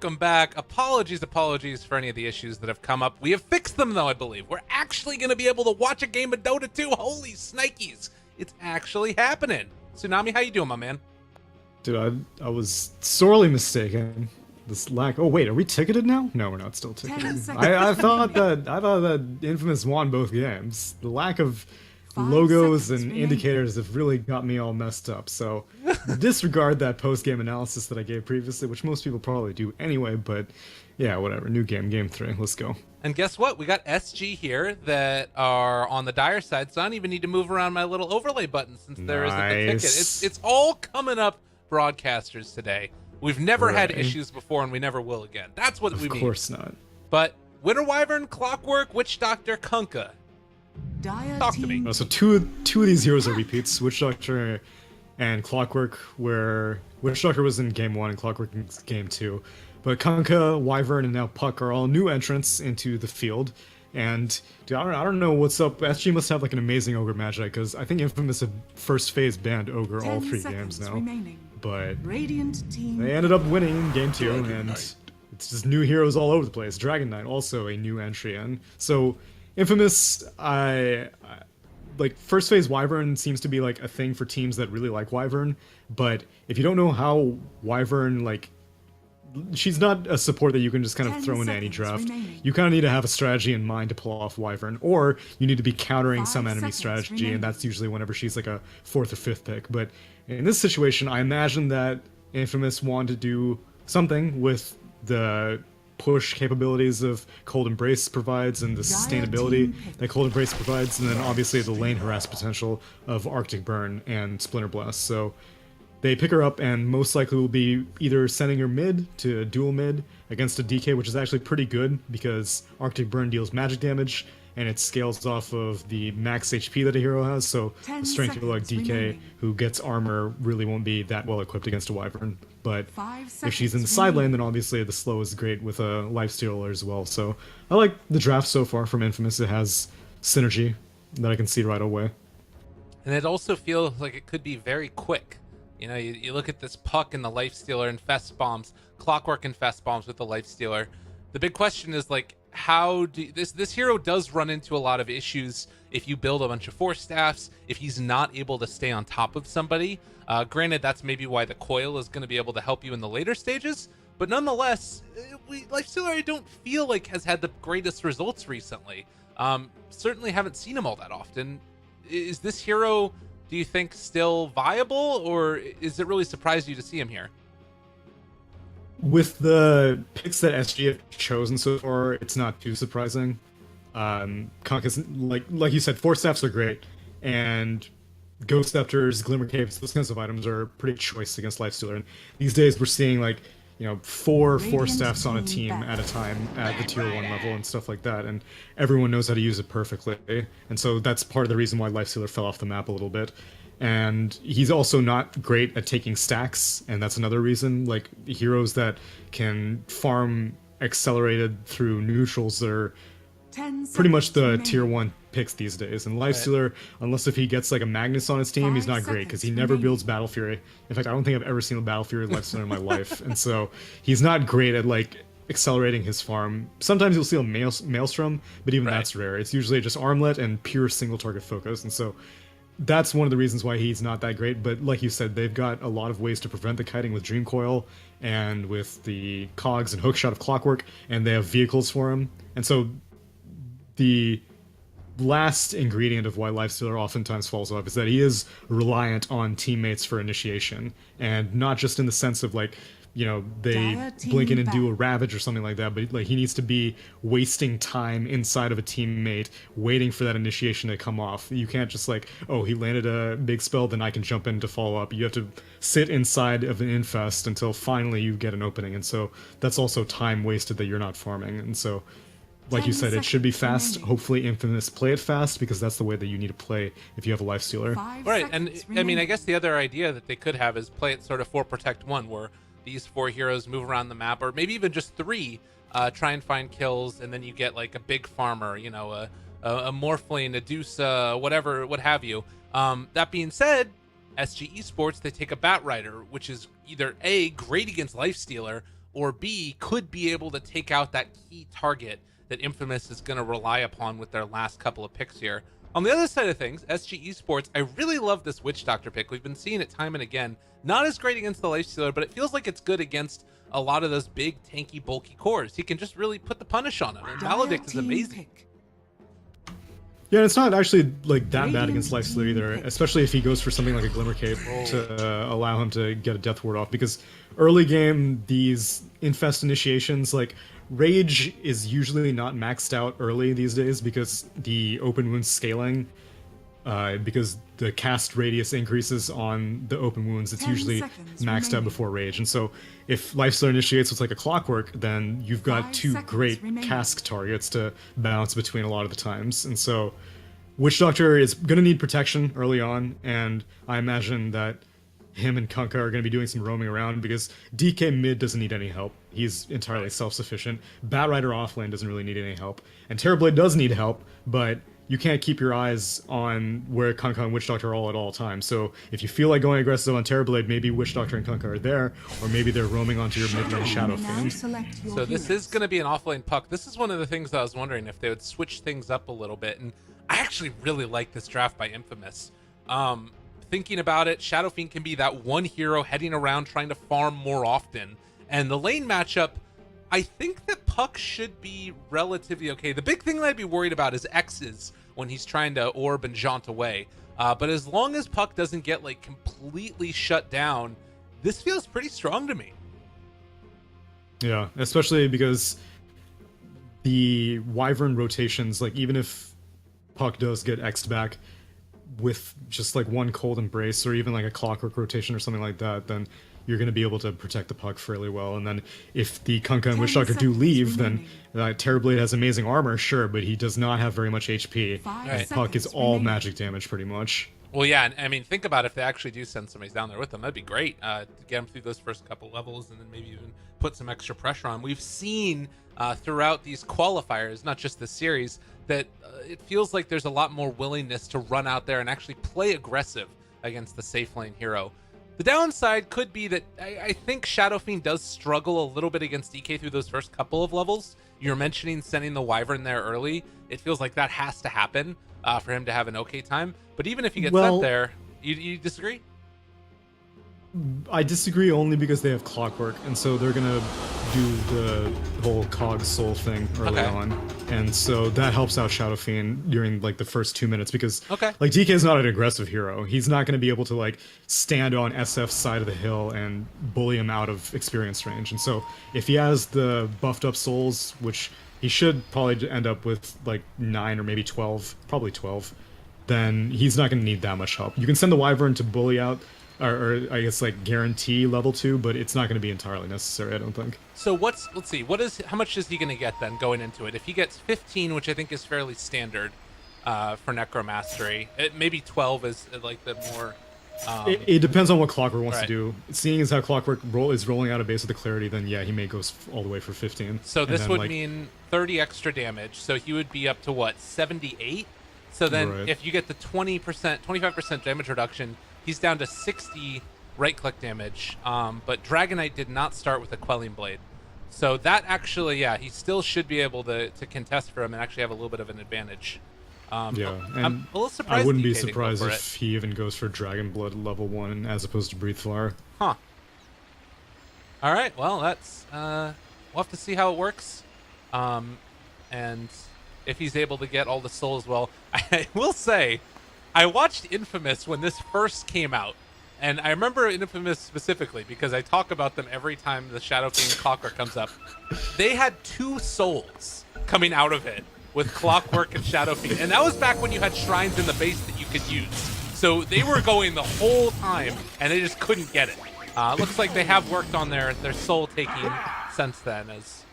welcome back. Apologies for any of the issues that have come up. We have fixed them, though, I believe. We're actually going to be able to watch a game of Dota 2. Holy snikes. It's actually happening. Tsunami, how you doing, my man? Dude, I was sorely mistaken. This lack. Oh wait, are we ticketed now? No, we're not still ticketed. I thought that Infamous won both games. The lack of logos and indicators have really got me all messed up. So disregard that post-game analysis that I gave previously, which most people probably do anyway. But yeah, whatever. New game 3. Let's go. And guess what? We got SG here that are on the dire side, so I don't even need to move around my little overlay button since there isn't the ticket. It's all coming up broadcasters today. We've never had issues before, and we never will again. That's what we mean. Of course not. But Winter Wyvern, Clockwork, Witch Doctor, Kunkka. Talk to me. So two of these heroes are repeats. Witch Doctor and Clockwork, where Witch Doctor was in game 1 and Clockwork in game 2. But Kunkka, Wyvern, and now Puck are all new entrants into the field. And dude, I don't know what's up. SG must have like an amazing Ogre magic, because I think Infamous had first phase banned Ogre all 3 games now. But they ended up winning in game 2, and it's just new heroes all over the place. Dragon Knight, also a new entry in. So Infamous, like first phase Wyvern seems to be like a thing for teams that really like Wyvern. But if you don't know how Wyvern, like, she's not a support that you can just kind of throw into any draft. You kind of need to have a strategy in mind to pull off Wyvern, or you need to be countering some enemy strategy, and that's usually whenever she's like a 4th or 5th pick. But in this situation, I imagine that Infamous wanted to do something with the push capabilities of Cold Embrace provides and the sustainability that Cold Embrace provides, and then obviously the lane harass potential of Arctic Burn and Splinter Blast. So they pick her up and most likely will be either sending her mid to dual mid against a DK, which is actually pretty good because Arctic Burn deals magic damage and it scales off of the max HP that a hero has, so a strength hero like DK who gets armor really won't be that well equipped against a Wyvern. But if she's in the side lane, then obviously the slow is great with a lifestealer as well. So I like the draft so far from Infamous. It has synergy that I can see right away. And it also feels like it could be very quick. You know, you look at this Puck and the Lifestealer and Fest Bombs, Clockwork and Fest Bombs with the Lifestealer. The big question is, like, how do this hero does run into a lot of issues if you build a bunch of Force Staffs, if he's not able to stay on top of somebody. Granted, that's maybe why the Coil is going to be able to help you in the later stages, but nonetheless, Lifestealer I don't feel like has had the greatest results recently. Certainly haven't seen him all that often. Is this hero, do you think, still viable, or is it really surprised you to see him here? With the picks that SG have chosen so far, it's not too surprising. Kunkka's, like you said, Force Staffs are great, and Ghost Scepters, Glimmer Caves, those kinds of items are pretty choice against Lifestealer. And these days we're seeing, like, you know, 4 Force Staffs on a team at a time at the tier 1 level and stuff like that, and everyone knows how to use it perfectly. And so that's part of the reason why Lifestealer fell off the map a little bit. And he's also not great at taking stacks, and that's another reason. Like, heroes that can farm accelerated through neutrals are pretty much the tier 1 picks these days. And Lifestealer, unless if he gets like a Magnus on his team, he's not great because he never builds Battle Fury. In fact, I don't think I've ever seen a Battle Fury Lifestealer in my life. And so he's not great at like accelerating his farm. Sometimes you'll see a Maelstrom, but even that's rare. It's usually just Armlet and pure single target focus. And so that's one of the reasons why he's not that great. But like you said, they've got a lot of ways to prevent the kiting with Dream Coil and with the cogs and hookshot of Clockwork, and they have vehicles for him. And so the last ingredient of why Lifestealer oftentimes falls off is that he is reliant on teammates for initiation, and not just in the sense of like, you know, they blink in and do a Ravage or something like that, but like he needs to be wasting time inside of a teammate waiting for that initiation to come off. You can't just like, oh, he landed a big spell, then I can jump in to follow up. You have to sit inside of an infest until finally you get an opening, and so that's also time wasted that you're not farming. And so, like you said, it should be fast. Hopefully Infamous play it fast, because that's the way that you need to play if you have a Lifestealer. Right, and I mean, I guess the other idea that they could have is play it sort of 4 Protect 1, where these 4 heroes move around the map, or maybe even just 3, try and find kills, and then you get like a big farmer, you know, a Morphling, a Dusa, whatever, what have you. That being said, SG Esports, they take a Bat Rider, which is either A, great against Lifestealer, or B, could be able to take out that key target that Infamous is going to rely upon with their last couple of picks here. On the other side of things, SG Esports, I really love this Witch Doctor pick. We've been seeing it time and again. Not as great against the Lifestealer, but it feels like it's good against a lot of those big, tanky, bulky cores. He can just really put the punish on him, and Maledict is amazing. Yeah, it's not actually like that bad against Lifestealer either, especially if he goes for something like a Glimmer Cape to allow him to get a Death Ward off, because early game, these Infest initiations, like, Rage is usually not maxed out early these days because the open wound scaling, because the cast radius increases on the open wounds, it's usually maxed out before Rage. And so if Lifestealer initiates with like a Clockwork, then you've got two great cask targets to bounce between a lot of the times. And so Witch Doctor is going to need protection early on, and I imagine that him and Kunkka are going to be doing some roaming around because DK mid doesn't need any help. He's entirely self-sufficient. Batrider offlane doesn't really need any help. And Terrorblade does need help, but you can't keep your eyes on where Kunkka and Witch Doctor are all at all times. So if you feel like going aggressive on Terrorblade, maybe Witch Doctor and Kunkka are there, or maybe they're roaming onto your mid-lane Shadow Fiend. So this is going to be an offlane puck. This is one of the things that I was wondering if they would switch things up a little bit. And I actually really like this draft by Infamous. Thinking about it, Shadow Fiend can be that one hero heading around trying to farm more often. And the lane matchup, I think that Puck should be relatively okay. The big thing that I'd be worried about is X's when he's trying to orb and jaunt away. But as long as Puck doesn't get like completely shut down, this feels pretty strong to me. Yeah, especially because the Wyvern rotations, like even if Puck does get X'd back with just like one Cold Embrace or even like a Clockwork rotation or something like that, then you're going to be able to protect the Puck fairly well. And then if the Kunkka and Witch Doctor do leave, then Terrorblade has amazing armor, sure, but he does not have very much HP. Right. Puck is all magic damage pretty much. Well, yeah, and I mean, think about if they actually do send somebody down there with them. That'd be great to get them through those first couple levels and then maybe even put some extra pressure on. We've seen throughout these qualifiers, not just this series, that it feels like there's a lot more willingness to run out there and actually play aggressive against the safe lane hero. The downside could be that I think Shadow Fiend does struggle a little bit against DK through those first couple of levels. You're mentioning sending the Wyvern there early. It feels like that has to happen for him to have an okay time. But even if he gets sent there, you disagree? I disagree only because they have Clockwork, and so they're gonna do the whole Cog Soul thing early on, and so that helps out Shadow Fiend during like the first 2 minutes because like DK is not an aggressive hero. He's not gonna be able to like stand on SF's side of the hill and bully him out of experience range. And so if he has the buffed up souls, which he should probably end up with like 9 or maybe 12, probably 12, then he's not gonna need that much help. You can send the Wyvern to bully out or I guess like guarantee level 2, but it's not going to be entirely necessary, I don't think. So let's see, how much is he going to get then going into it? If he gets 15, which I think is fairly standard for Necromastery, maybe 12 is like the more. It depends on what Clockwork wants to do. Seeing as how Clockwork is rolling out a base of the Clarity, then yeah, he may go all the way for 15. So this would mean 30 extra damage. So he would be up to what, 78? So then if you get the 20%, 25% damage reduction, he's down to 60 right-click damage, but Dragonite did not start with a Quelling Blade. So that actually, yeah, he still should be able to contest for him and actually have a little bit of an advantage. Yeah, and I'm a little surprised I wouldn't be DK didn't go surprised for if he even goes for Dragon Blood level 1 as opposed to Breathe Fire. Huh. All right, well, that's we'll have to see how it works. And if he's able to get all the souls, well, I will say, I watched Infamous when this first came out, and I remember Infamous specifically because I talk about them every time the Shadow Fiend Clockwork comes up. They had 2 souls coming out of it with Clockwork and Shadow Fiend, and that was back when you had shrines in the base that you could use. So they were going the whole time, and they just couldn't get it. Looks like they have worked on their soul taking since then, as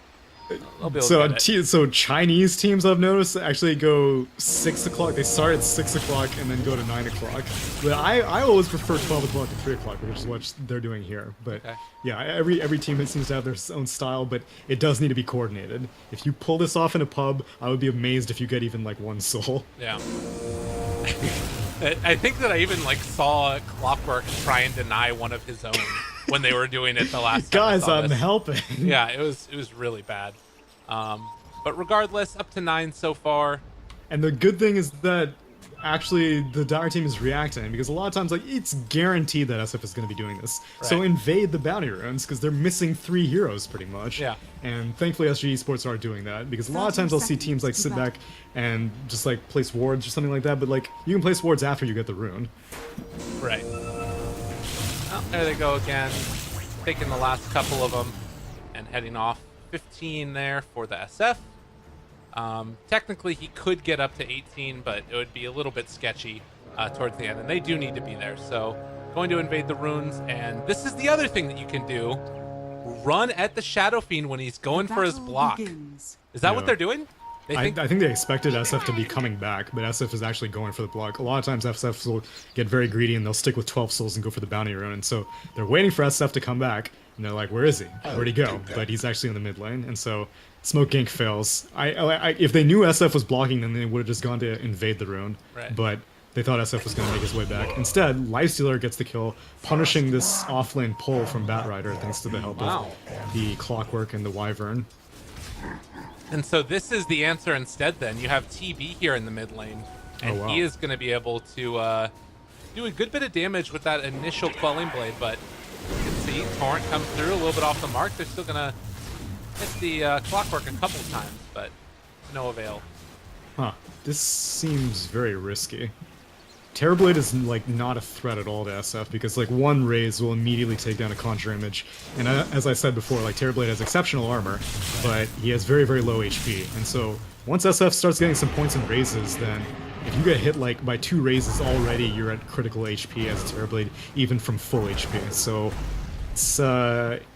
So Chinese teams I've noticed actually go 6 o'clock. They start at 6 o'clock and then go to 9 o'clock. But I always prefer 12 o'clock to 3 o'clock, which is what they're doing here. But yeah, every team seems to have their own style, but it does need to be coordinated. If you pull this off in a pub, I would be amazed if you get even like 1 soul. Yeah. I think that I even like saw Clockwork try and deny one of his own when they were doing it the last time. Guys, I'm helping. Yeah, it was really bad. But regardless, up to 9 so far. And the good thing is that actually the Dire team is reacting, because a lot of times, like, it's guaranteed that SF is going to be doing this. Right. So invade the bounty runes, because they're missing 3 heroes pretty much. Yeah. And thankfully SG Esports are doing that, because a lot of times I'll see teams like sit back and just like place wards or something like that, but like you can place wards after you get the rune. Right. Well, there they go again, taking the last couple of them and heading off. 15 there for the SF. Technically, he could get up to 18, but it would be a little bit sketchy towards the end, and they do need to be there. So, going to invade the runes, and this is the other thing that you can do. Run at the Shadow Fiend when he's going for his block. Is that what they're doing? I think they expected SF to be coming back, but SF is actually going for the block. A lot of times SF will get very greedy and they'll stick with 12 souls and go for the bounty rune, and so they're waiting for SF to come back, and they're like, where is he? Where'd he go? But he's actually in the mid lane, and so Smoke Gank fails. If they knew SF was blocking them, they would have just gone to invade the rune, but they thought SF was going to make his way back. Instead, Lifestealer gets the kill, punishing this offlane pull from Batrider thanks to the help of the Clockwork and the Wyvern. And so this is the answer instead then. You have TB here in the mid lane, and he is going to be able to do a good bit of damage with that initial Quelling Blade, but you can see Torrent comes through a little bit off the mark. They're still going to hit the Clockwork a couple times, but to no avail. Huh. This seems very risky. Terrorblade is like not a threat at all to SF, because like one raise will immediately take down a Conjure Image, and as I said before, like Terrorblade has exceptional armor, but he has very, very low HP, and so once SF starts getting some points and raises, then if you get hit like by 2 raises already, you're at critical HP as a Terrorblade, even from full HP. So it's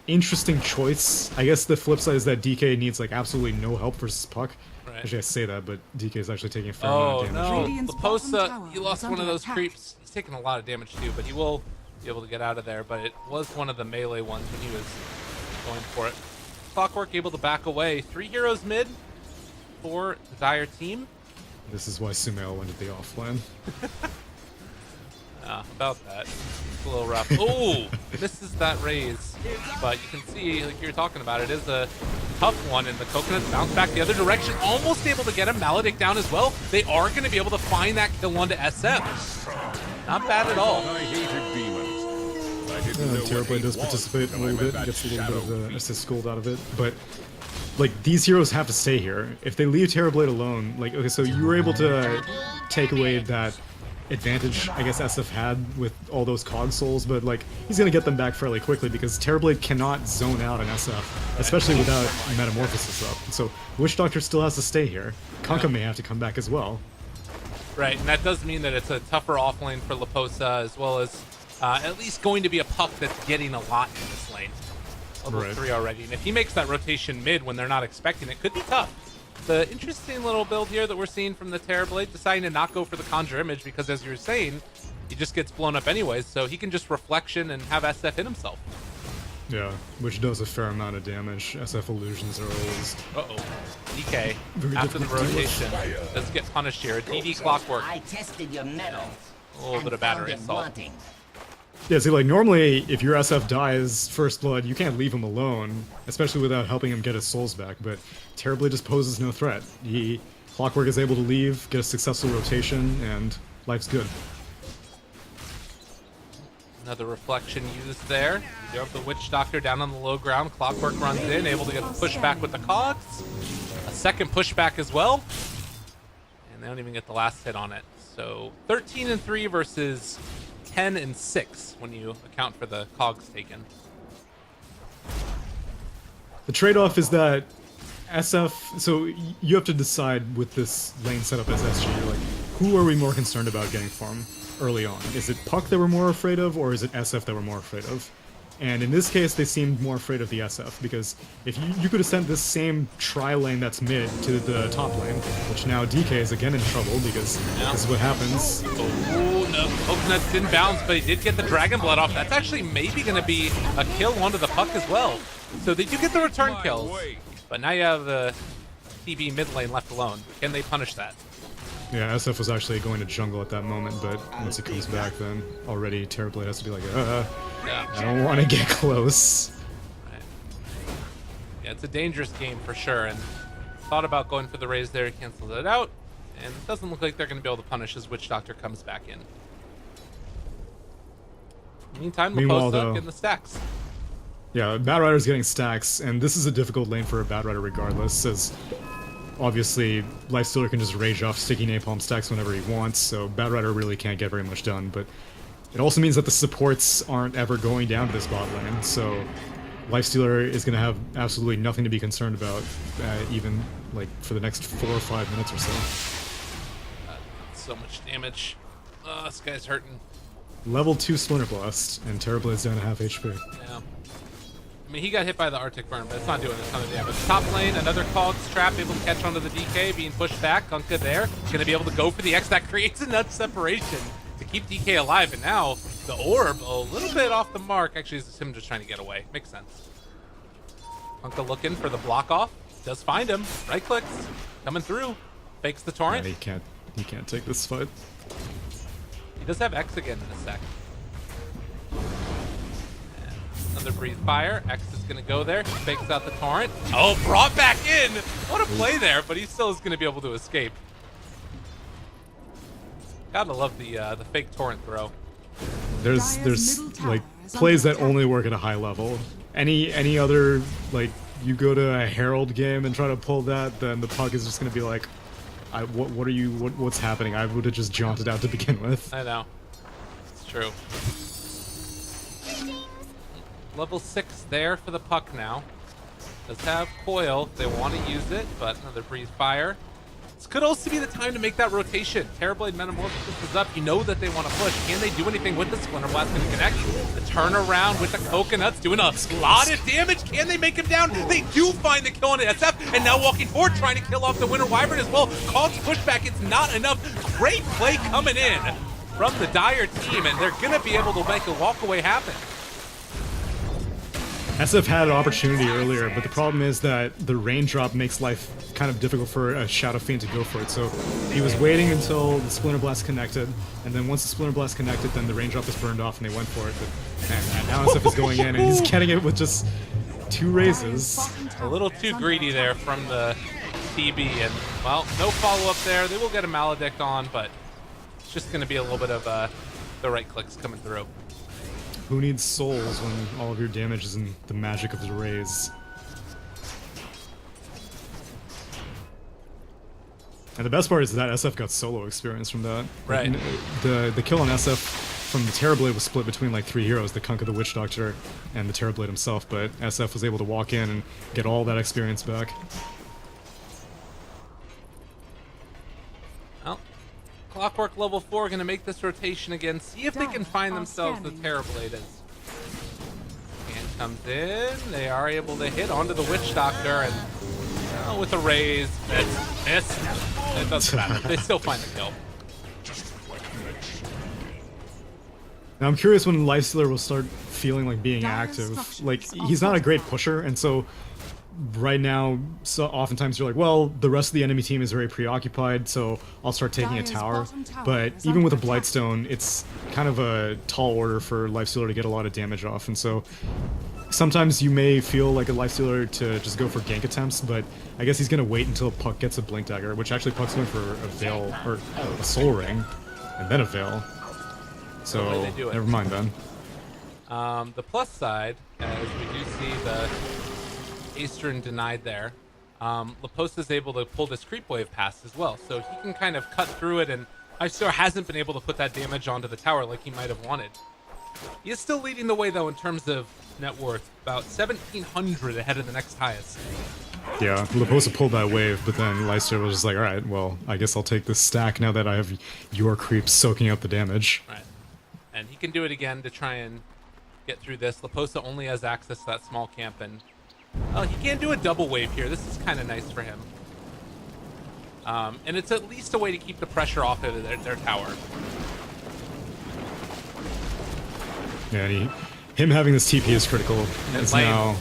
interesting choice. I guess the flip side is that DK needs like absolutely no help versus Puck. Actually, I say that, but DK is actually taking a fair amount of damage. No, Laposa, he lost one of those creeps. He's taking a lot of damage too, but he will be able to get out of there. But it was one of the melee ones when he was going for it. Clockwork able to back away. 3 heroes mid for the Dire team. This is why Sumail went to the offlane. About that. It's a little rough. Oh, misses that raise. But you can see, like you're talking about, it is a tough one, and the Coconuts bounce back the other direction. Almost able to get him. Maledict down as well. They are going to be able to find that kill onto SF. Not bad at all. Terrorblade does participate a little bit, gets a little bit of the assist gold out of it, but like these heroes have to stay here. If they leave Terrorblade alone, like, okay, so you were able to take away that advantage I guess SF had with all those cog souls, but like he's gonna get them back fairly quickly because Terrorblade cannot zone out an SF, especially without Metamorphosis up. So Witch Doctor still has to stay here. Kunkka may have to come back as well. Right, and that does mean that it's a tougher offlane for Laposa, as well as at least going to be a Puck that's getting a lot in this lane. Level 3 already, and if he makes that rotation mid when they're not expecting it, could be tough. The interesting little build here that we're seeing from the Terrorblade, deciding to not go for the Conjure Image because, as you were saying, he just gets blown up anyways, so he can just Reflection and have SF hit himself. Yeah, which does a fair amount of damage. SF illusions are always... DK, after the rotation, does get punished here. DD Clockwork. I tested your metal. A little bit of battery assault. Yeah, see, like, normally, if your SF dies First Blood, you can't leave him alone, especially without helping him get his souls back, but Terrorblade just poses no threat. Clockwork is able to leave, get a successful rotation, and life's good. Another Reflection used there. You do have the Witch Doctor down on the low ground. Clockwork runs in, able to get the pushback with the cogs. A second pushback as well. And they don't even get the last hit on it. So 13-3 versus 10-6 when you account for the cogs taken. The trade-off is that SF, so you have to decide with this lane setup as SG, like, who are we more concerned about getting farm early on? Is it Puck that we're more afraid of, or is it SF that we're more afraid of? And in this case, they seemed more afraid of the SF, because if you could have sent this same tri-lane that's mid to the top lane, which now DK is again in trouble, because this is what happens. Oh, no, Coconuts didn't bounce, but he did get the Dragon Blood off. That's actually maybe going to be a kill onto the Puck as well. So they do get the return kills, but now you have the TB mid lane left alone. Can they punish that? Yeah, SF was actually going to jungle at that moment, but once he comes back, then already Terrorblade has to be like, Yeah. I don't want to get close. Right. Yeah, it's a dangerous game for sure, and thought about going for the raise there, canceled it out, and it doesn't look like they're going to be able to punish as Witch Doctor comes back in. Meantime, Meanwhile, Laposa though, getting the stacks. Yeah, Bad Rider's getting stacks, and this is a difficult lane for a Bad Rider regardless, as obviously Lifestealer can just rage off sticky napalm stacks whenever he wants, so Bad Rider really can't get very much done, but it also means that the supports aren't ever going down to this bot lane, so Lifestealer is going to have absolutely nothing to be concerned about, even like for the next 4 or 5 minutes or so. So much damage. This guy's hurting. Level 2 Splinter Blast, and Terrorblade's down to half HP. Yeah. I mean, he got hit by the Arctic Burn, but it's not doing a ton of damage. Top lane, another Cogs trap, able to catch onto the DK, being pushed back. Kunkka there, gonna be able to go for the X. That creates enough separation to keep DK alive, and now the orb a little bit off the mark. Actually, it's him just trying to get away. Makes sense. Kunkka looking for the block off. Does find him. Right clicks, coming through. Fakes the torrent. Yeah, he can't take this fight. He does have X again in a sec. Another breathe fire. X is going to go there. He fakes out the torrent. Oh, brought back in. What a play there, but he still is going to be able to escape. Gotta love the fake torrent throw. There's like plays that only work at a high level. Any other, like, you go to a Herald game and try to pull that, then the puck is just going to be like, what's happening? I would have just jaunted out to begin with. I know. It's true. Level 6 there for the puck now. Does have coil if they want to use it, but another breeze fire. This could also be the time to make that rotation. Terrorblade Metamorphosis is up. You know that they want to push. Can they do anything with the Splinter Blast going to connect? The turnaround with the coconuts doing a lot of damage. Can they make him down? They do find the kill on the SF, and now walking forward trying to kill off the Winter Wyvern as well. Cogs pushback, it's not enough. Great play coming in from the Dire team, and they're going to be able to make a walkaway happen. SF had an opportunity earlier, but the problem is that the raindrop makes life kind of difficult for a Shadow Fiend to go for it. So he was waiting until the Splinter Blast connected, and then once the Splinter Blast connected, then the raindrop was burned off and they went for it. But and now SF is going in and he's getting it with just 2 raises. A little too greedy there from the TB, and well, no follow-up there. They will get a Maledict on, but it's just going to be a little bit of the right clicks coming through. Who needs souls when all of your damage is in the magic of the raise? And the best part is that SF got solo experience from that. Right. The kill on SF from the Terrorblade was split between like 3 heroes, the Kunkka, the Witch Doctor, and the Terrorblade himself, but SF was able to walk in and get all that experience back. Well, Clockwork level 4 going to make this rotation again. See if they can find themselves the Terrorblade. Hand comes in. They are able to hit onto the Witch Doctor, and with a raise, miss. It doesn't matter. They still find the kill. Now I'm curious when Lifestealer will start feeling like being active. Like, he's not a great pusher, and so right now, so oftentimes you're like, well, the rest of the enemy team is very preoccupied, so I'll start taking a tower. But even with a Blightstone, it's kind of a tall order for Lifestealer to get a lot of damage off, and so sometimes you may feel like a Lifestealer to just go for gank attempts, but I guess he's gonna wait until Puck gets a Blink Dagger, which actually Puck's going for a Veil, or a Soul Ring, and then a Veil. So, never mind then. The plus side, as we do see the Aestrin denied there, Laposa's able to pull this creep wave past as well, so he can kind of cut through it, and Lifestealer hasn't been able to put that damage onto the tower like he might have wanted. He is still leading the way though in terms of net worth, about 1,700 ahead of the next highest. Yeah, Laposa pulled that wave, but then Lifestealer was just like, alright, well, I guess I'll take this stack now that I have your creeps soaking up the damage. Right. And he can do it again to try and get through this. Laposa only has access to that small camp, and he can do a double wave here. This is kind of nice for him. And it's at least a way to keep the pressure off of their tower. Yeah, and him having this TP is critical. It's now...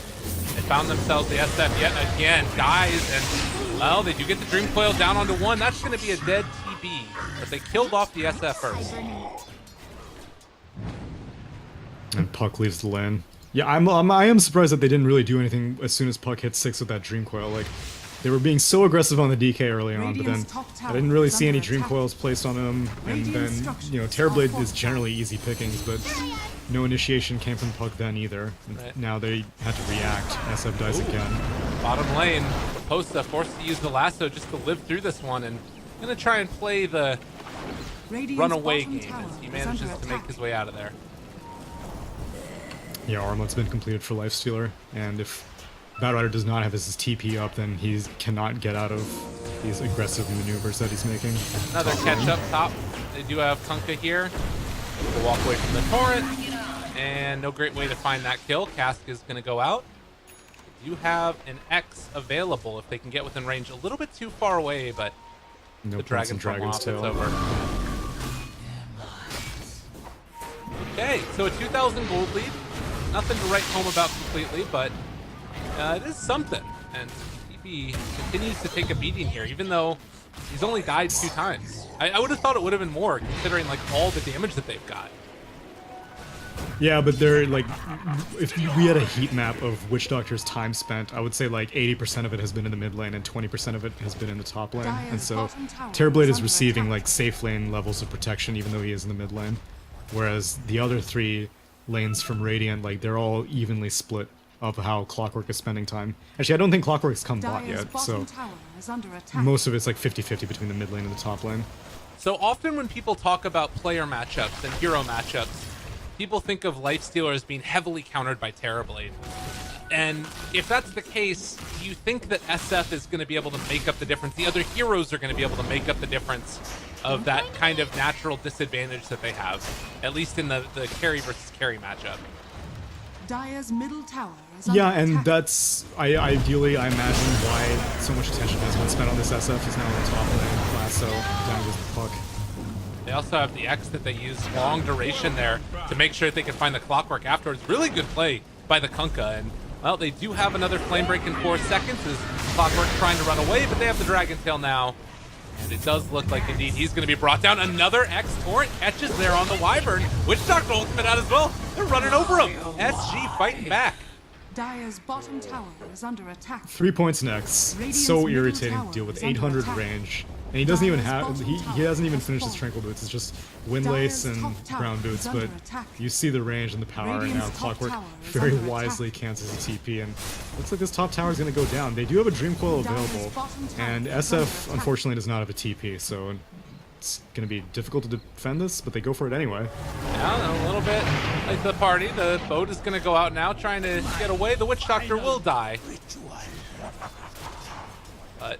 They found themselves the SF yet again. Dies, and, well, they do get the Dream Coil down onto 1. That's going to be a dead B, but they killed off the SF first. And Puck leaves the lane. Yeah, I am surprised that they didn't really do anything as soon as Puck hit 6 with that Dream Coil. Like, they were being so aggressive on the DK early on, but then I didn't really see any Dream Coils placed on him. And then, you know, Terrorblade is generally easy pickings, but no initiation came from Puck then either. Right. Now they had to react. SF dies again. Bottom lane, Posta forced to use the lasso just to live through this one, and gonna try and play the runaway game as he manages to make his way out of there. Yeah, Armlet's been completed for Lifestealer, and if Batrider does not have his TP up, then he cannot get out of these aggressive maneuvers that he's making. Another catch up top. They do have Kunkka here. We'll walk away from the torrent, and no great way to find that kill. Cask is going to go out. You have an X available if they can get within range. A little bit too far away, but No the points in Dragon's Tail. over. Okay, so a 2,000 gold lead. Nothing to write home about completely, but it is something. And TP continues to take a beating here, even though he's only died 2 times. I would have thought it would have been more, considering like all the damage that they've got. Yeah, but they're like, if we had a heat map of Witch Doctor's time spent, I would say like 80% of it has been in the mid lane and 20% of it has been in the top lane. And so Terrorblade is receiving like safe lane levels of protection even though he is in the mid lane. Whereas the other 3 lanes from Radiant, like they're all evenly split of how Clockwork is spending time. Actually, I don't think Clockwork's come bot yet, so most of it's like 50-50 between the mid lane and the top lane. So often when people talk about player matchups and hero matchups, people think of Lifestealer as being heavily countered by Terrorblade. And if that's the case, do you think that SF is going to be able to make up the difference? The other heroes are going to be able to make up the difference of that kind of natural disadvantage that they have, at least in the carry versus carry matchup. Dire's middle tower is Yeah, under and attack. that's, ideally, I imagine why so much attention has been spent on this SF. He's now on the top lane, Lasso, down goes the Puck. They also have the X that they use long duration there to make sure that they can find the Clockwork afterwards. Really good play by the Kunkka, and well, they do have another flame break in 4 seconds as Clockwork trying to run away, but they have the Dragon Tail now. And it does look like indeed he's going to be brought down. Another X torrent catches there on the Wyvern. Witch Doctor ultimate out as well. They're running over him. SG fighting back. Dire's bottom tower is under attack. 3 points next. Radiant's So middle irritating tower to deal with is under 800 attack. range. And he doesn't even Dire's have, bottom he tower hasn't even has finished his fallen. Tranquil Boots. It's just Windlace Dire's and top tower Ground Boots, is under but attack. you see the range and the power, and now Radiant's top Clockwork tower is very under wisely attack. cancels the TP, and looks like this top tower is going to go down. They do have a Dream Coil Dire's available, bottom tower and is under SF attack. unfortunately does not have a TP, so it's going to be difficult to defend this, but they go for it anyway. Yeah, a little bit like the party. The boat is going to go out now, trying to get away. The Witch Doctor will die. But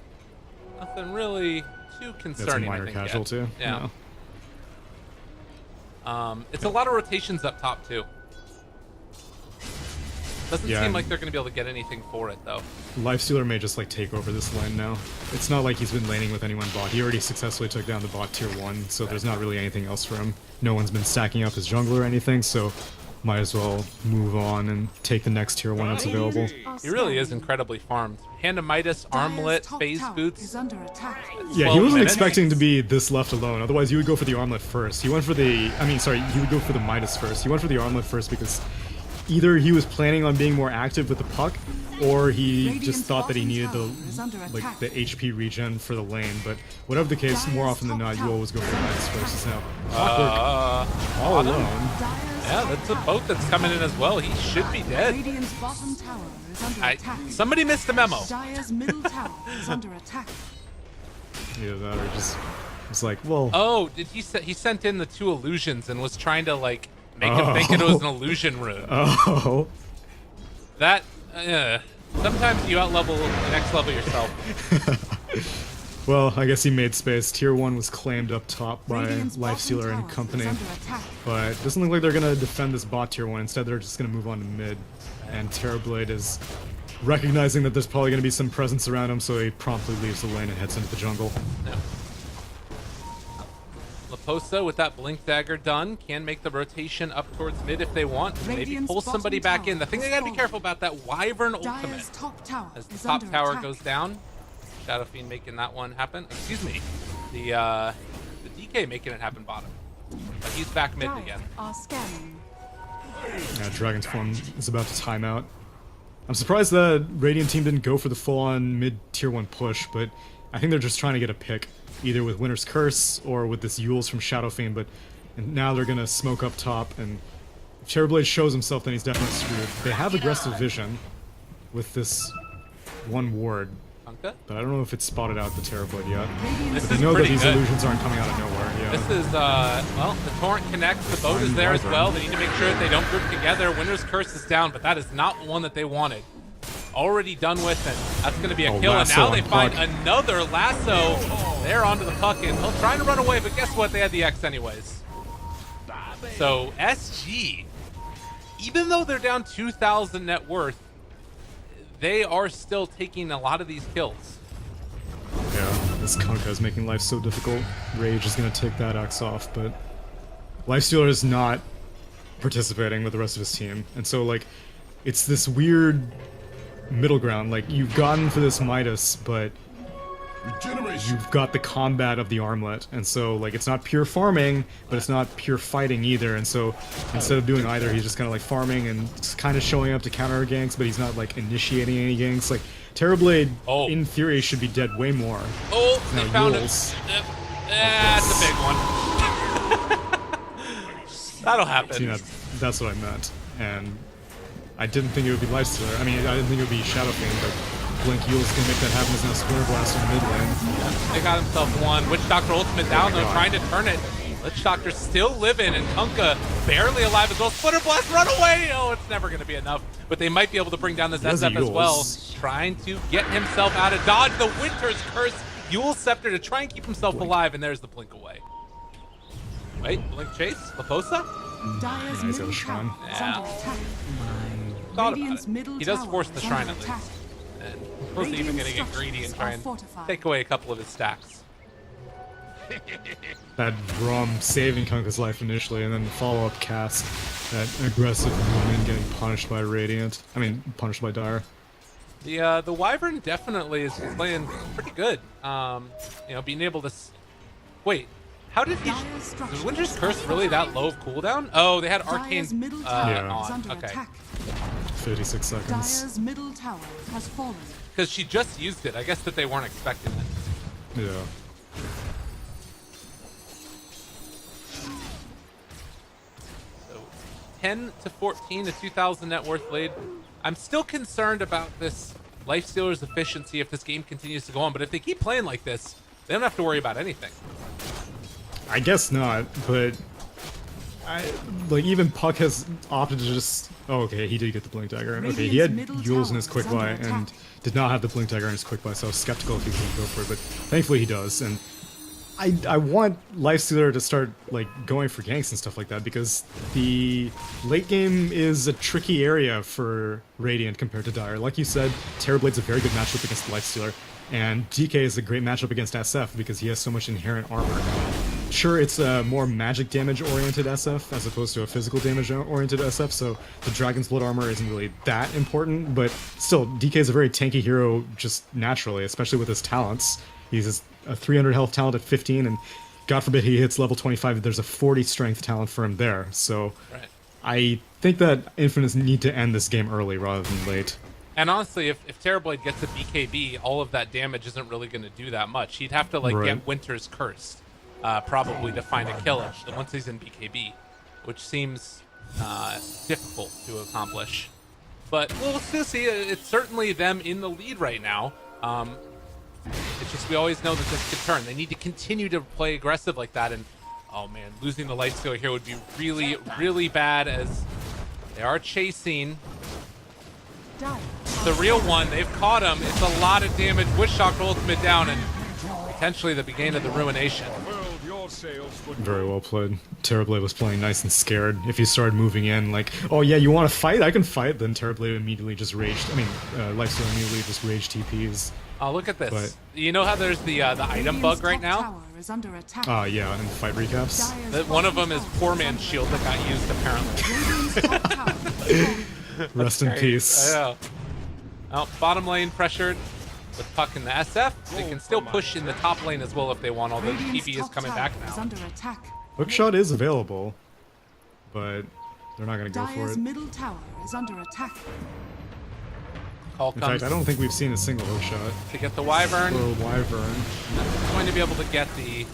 nothing really too That's a concerning. minor I think, casualty. yet. Yeah. No. It's a lot of rotations up top, too. Doesn't Yeah. seem like they're going to be able to get anything for it, though. Lifestealer may just like take over this lane now. It's not like he's been laning with anyone bot. He already successfully took down the bot tier 1, so there's not really anything else for him. No one's been stacking up his jungler or anything, so might as well move on and take the next tier 1 that's available. He really is incredibly farmed. Hand of Midas, Armlet, Phase Boots. Is under attack. Yeah, 12 he wasn't minutes. expecting to be this left alone. Otherwise, you would go for the Armlet first. He went for the... he would go for the Midas first. He went for the Armlet first because either he was planning on being more active with the Puck, or he just Radiant's thought that he bottom needed tower is under attack. the HP regen for the lane. But whatever the case, more often than not, you always go for the Midas first. It's now Clockwork all alone. Yeah, that's a boat that's coming in as well. He should be dead. Radiant's bottom tower is under attack. Somebody missed the memo. Dire's middle tower is under attack. Either that or just... It's like, well... Oh, did he sent in the 2 illusions and was trying to like make him think it was an illusion rune. Oh. That sometimes you outlevel the next level yourself. Well, I guess he made space. Tier 1 was claimed up top by Radiant's bottom Lifestealer tower and is company. under attack. But it doesn't look like they're going to defend this bot tier 1. Instead, they're just going to move on to mid. And Terrorblade is recognizing that there's probably going to be some presence around him, so he promptly leaves the lane and heads into the jungle. Yeah. Laposa with that blink dagger done can make the rotation up towards mid if they want. Maybe Radiant's pull somebody bottom back in. The tower thing they is gotta be fallen. careful about that Wyvern ultimate. Dire's top tower As the is top under tower attack. goes down, Shadow Fiend making that one happen. Excuse me. The DK making it happen bottom. But he's back mid Dire again. are scanning. Yeah, Dragon's Form is about to time out. I'm surprised the Radiant team didn't go for the full-on mid tier 1 push, but I think they're just trying to get a pick, either with Winter's Curse or with this Yules from Shadowfane, but and now they're gonna smoke up top, and if Terrorblade shows himself, then he's definitely screwed. They have aggressive vision with this one ward, Funka? but I don't know if it's spotted out the Terrorblade yet. This But is they know that pretty these good. illusions aren't coming out of nowhere, yeah. This is, well, the Torrent connects, the boat is there as well. They need to make sure that they don't group together. Winter's Curse is down, but that is not one that they wanted. Already done with, and that's going to be a kill. And lasso now they on find Puck. another lasso. They're onto the Puck, and he'll try to run away, but guess what? They had the X anyways. So SG, even though they're down 2,000 net worth, they are still taking a lot of these kills. Yeah, this Kunkka is making life so difficult. Rage is going to take that axe off, but Lifestealer is not participating with the rest of his team. And so, like, it's this weird middle ground. Like, you've gotten for this Midas, but you've got the combat of the armlet. And so, like, it's not pure farming, but it's not pure fighting either. And so, instead of doing either, he's just kind of, like, farming and kind of showing up to counter ganks, but he's not, like, initiating any ganks. Like, Terrorblade, in theory, should be dead way more. Oh, they Now, found Yules. it. That's a big one. That'll happen. See, that's what I meant. And I didn't think it would be Lifestealer. I mean, I didn't think it would be Shadowfane, but Blink Yules can make that happen. There's now Splinter Blast in the mid lane. They got himself one. Witch Doctor ultimate down though, trying to turn it. Witch Doctor still living, and Kunkka barely alive as well. Splinter Blast, run away! Oh, it's never going to be enough. But they might be able to bring down this has a SF as well. Yules. Trying to get himself out of dodge. The Winter's Curse. Yule Scepter to try and keep himself alive, and there's the blink away. Wait, blink chase? Laposa? Dire's he's got a middle shrine. tower is Yeah. under attack. Thought Radiant's about it. middle He does tower force the is shrine under at least. attack. And was even going to get greedy and try and fortified. take away a couple of his stacks. That Braum saving Kunkka's life initially, and then the follow-up cast, that aggressive movement getting punished by Radiant. I mean, punished by Dire. The Wyvern definitely is playing pretty good. You know, being able to... Wait, how did he... Was Winter's Curse really that low of cooldown? Oh, they had Arcane Dire's middle Yeah. tower is on. under Okay. attack. 56 seconds. Dire's middle tower has fallen. Because she just used it. I guess that they weren't expecting it. Yeah. So 10 to 14 to 2,000 net worth lead. I'm still concerned about this Lifestealer's efficiency if this game continues to go on, but if they keep playing like this, they don't have to worry about anything. I guess not, but like even Puck has opted to just. Oh, okay, he did get the blink dagger. Okay, he had Radiant's Yules in middle his tower quick is buy under and attack. did not have the blink dagger in his quick buy, so I was skeptical if he was gonna go for it, but thankfully he does. And I want Lifestealer to start like going for ganks and stuff like that, because the late game is a tricky area for Radiant compared to Dire. Like you said, Terrorblade's a very good matchup against Lifestealer, and DK is a great matchup against SF because he has so much inherent armor. Sure, it's a more magic damage oriented SF as opposed to a physical damage oriented SF, so the Dragon's Blood armor isn't really that important, but still, DK is a very tanky hero just naturally, especially with his talents. He's a 300 health talent at 15, and God forbid he hits level 25, there's a 40 strength talent for him there. So Right. I think that Infinites need to end this game early rather than late. And honestly, if Terrorblade gets a BKB, all of that damage isn't really going to do that much. He'd have to like Right. get Winter's Curse, probably to find a kill once he's in BKB, which seems difficult to accomplish. But we'll still see. It's certainly them in the lead right now. It's just we always know that this could turn. They need to continue to play aggressive like that. And oh man, losing the Lifestealer here would be really, really bad, as they are chasing Dire the real one. They've caught him. It's a lot of damage. Wish Doctor ultimate down, and potentially the beginning of the ruination. Very well played. Terrorblade was playing nice and scared. If he started moving in, like, oh yeah, you want to fight? I can fight. Then Terrorblade immediately just raged. I mean, Lifestealer immediately just rage TPs. Oh, look at this. But- You know how there's the item Radiant's bug right top now? tower is under attack. Yeah, and fight recaps. Dire's That one of bottom them is tower Poor is Man's under shield that got used apparently. Radiant's top tower is fallen. Rest in Great. peace. I know. Oh, bottom lane pressured. With Puck in the SF, they can still push in the top lane as well if they want, although the Radiant's TP is top coming tower back is now. under attack. Hookshot is available, but they're not going to go for Dire's it. middle tower is under attack. Call In comes fact, I don't think we've seen a single hookshot to get the Wyvern. for Wyvern. Going to be able to get the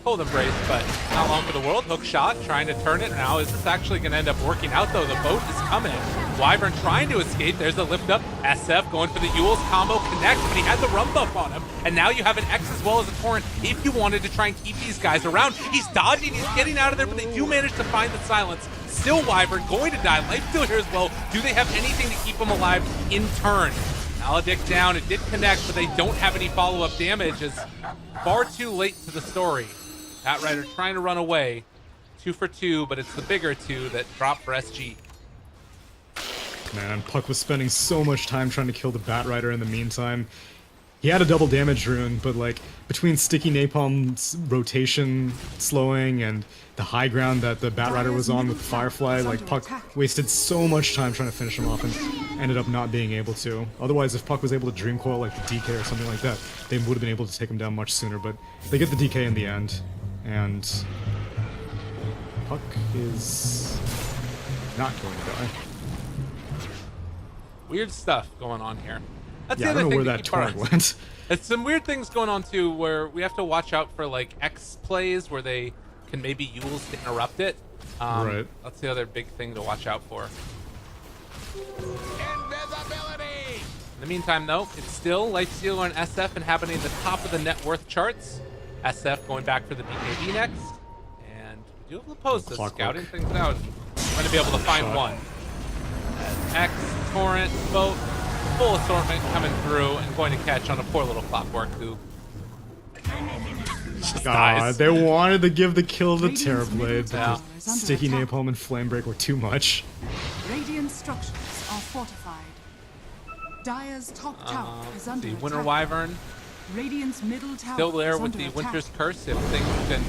Cold Embrace, but not long for the world. Hook shot, trying to turn it now. Is this actually going to end up working out, though? The boat is coming. Wyvern trying to escape. There's the lift up. SF going for the Yules combo connect, but he had the rum buff on him. And now you have an X as well as a Torrent if you wanted to try and keep these guys around. He's dodging, he's getting out of there, but they do manage to find the silence. Still Wyvern going to die. Life still here as well. Do they have anything to keep him alive in turn? Maledict down. It did connect, but they don't have any follow-up damage. It's far too late to the story. Batrider trying to run away. 2 for 2, but it's the bigger 2 that dropped for SG. Man, Puck was spending so much time trying to kill the Batrider in the meantime. He had a double damage rune, but like between Sticky Napalm's rotation slowing and the high ground that the Batrider was on with Firefly, like Puck wasted so much time trying to finish him off and ended up not being able to. Otherwise, if Puck was able to Dream Coil like the DK or something like that, they would have been able to take him down much sooner, but they get the DK in the end, and Puck is not going to die. Weird stuff going on here. That's Yeah, I the don't other know thing where to that keep our torrent eyes- went. It's some weird things going on too, where we have to watch out for like X plays where they can maybe Yules to interrupt it. Right. That's the other big thing to watch out for. Invisibility! In the meantime, though, it's still Lifestealer and SF inhabiting the top of the net worth charts. SF going back for the BKB next, and we do have the post Clockwork. scouting things out. Going to be able to find Shot. one. X, Torrent, boat, full assortment coming through and going to catch on a poor little Clockwork who just dies. They wanted to give the kill to Radiant's Terrorblade, middle but tower the is under Sticky attack. Napalm and Flame Break were too much. Radiant structures are fortified. Dire's top tower is under The attack. Winter Wyvern Radiant's middle tower still there is with under the attack. Winter's Curse if things can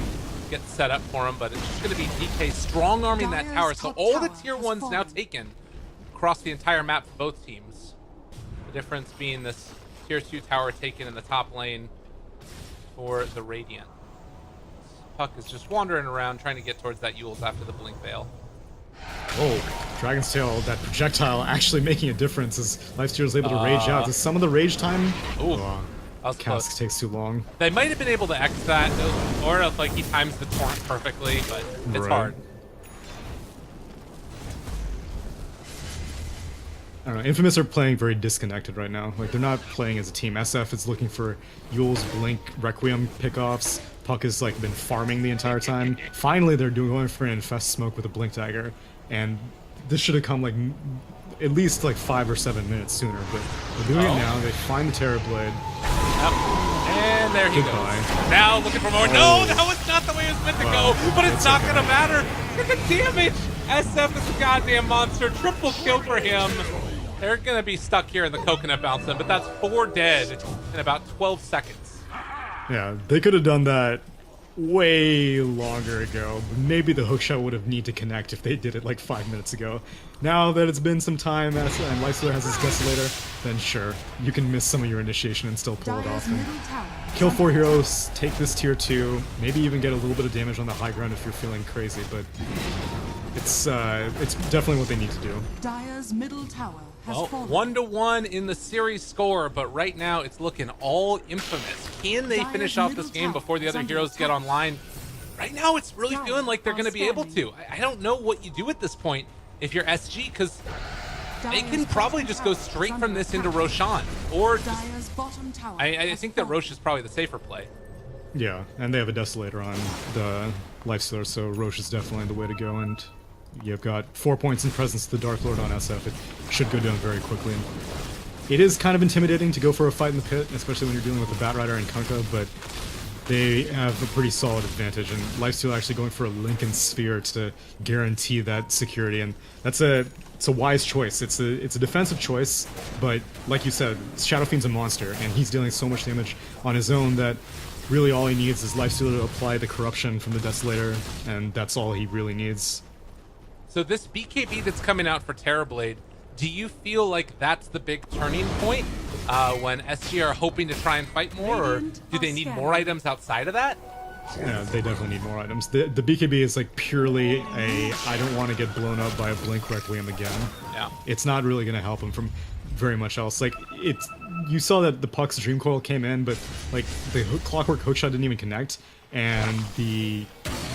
get set up for him, but it's just going to be DK strong arming that Dire's tower. So top all the tower tier has 1's now fallen. taken across the entire map for both teams. The difference being this tier 2 tower taken in the top lane for the Radiant. Puck is just wandering around trying to get towards that Yules after the Blink Veil. Oh, Dragon's Tail, that projectile actually making a difference as Lifestealer's able to rage out. Does some of the rage time? Ooh, Oh, that was close. Cask takes too long. They might have been able to X that, or if like he times the Torrent perfectly, but it's Right. hard. I don't know, Infamous are playing very disconnected right now. Like, they're not playing as a team. SF is looking for Yule's Blink Requiem pickoffs. Puck has, like, been farming the entire time. Finally, they're going for an Infest Smoke with a Blink Dagger. And this should have come, like, at least, like, 5 or 7 minutes sooner. But they're doing it now. They find the Terrorblade. Yep. And there he Goodbye. goes. Now looking for more. No, that was not the way it was meant to Well, go, but it's it's not okay. going to matter. Look at the damage. SF is a goddamn monster. Triple kill for him. They're going to be stuck here in the Coconut Mountain, but that's 4 dead in about 12 seconds. Yeah, they could have done that way longer ago. Maybe the hookshot would have need to connect if they did it like 5 minutes ago. Now that it's been some time and Lifestealer has his Desolator, then sure, you can miss some of your initiation and still pull it Dire's off. And middle tower is kill under 4 attack. heroes, take this tier 2, maybe even get a little bit of damage on the high ground if you're feeling crazy, but it's definitely what they need to do. Dire's middle tower has Well, fallen. 1-1 in the series score, but right now it's looking all Infamous. Can they Dire's finish off middle this game tower before the is other under heroes get attack. online? Right now it's really Dire feeling like they're are going to be able to. scanning. I don't know what you do at this point if you're SG, because they Dire's can probably bottom just go tower is straight under from this into attack. Roshan. Or just, Dire's bottom tower I has think that fallen. Roche is probably the safer play. Yeah, and they have a Desolator on the Lifestealer, so Roche is definitely the way to go, and you've got 4 points in presence of the Dark Lord on SF. It should go down very quickly. And it is kind of intimidating to go for a fight in the pit, especially when you're dealing with the Batrider and Kunkka, but they have a pretty solid advantage, and Lifestealer actually going for a Lincoln Sphere to guarantee that security, and it's a wise choice. It's a defensive choice, but like you said, Shadow Fiend's a monster, and he's dealing so much damage on his own that really all he needs is Lifestealer to apply the corruption from the Desolator, and that's all he really needs. So this BKB that's coming out for Terrorblade, do you feel like that's the big turning point? when SG are hoping to try and fight more, or do they need more items outside of that? Yeah, they definitely need more items. The BKB is like purely a I don't want to get blown up by a Blink Requiem again. Yeah. It's not really going to help him from very much else. Like, you saw that the Puck's Dream Coil came in, but like the Clockwork Hookshot didn't even connect, and the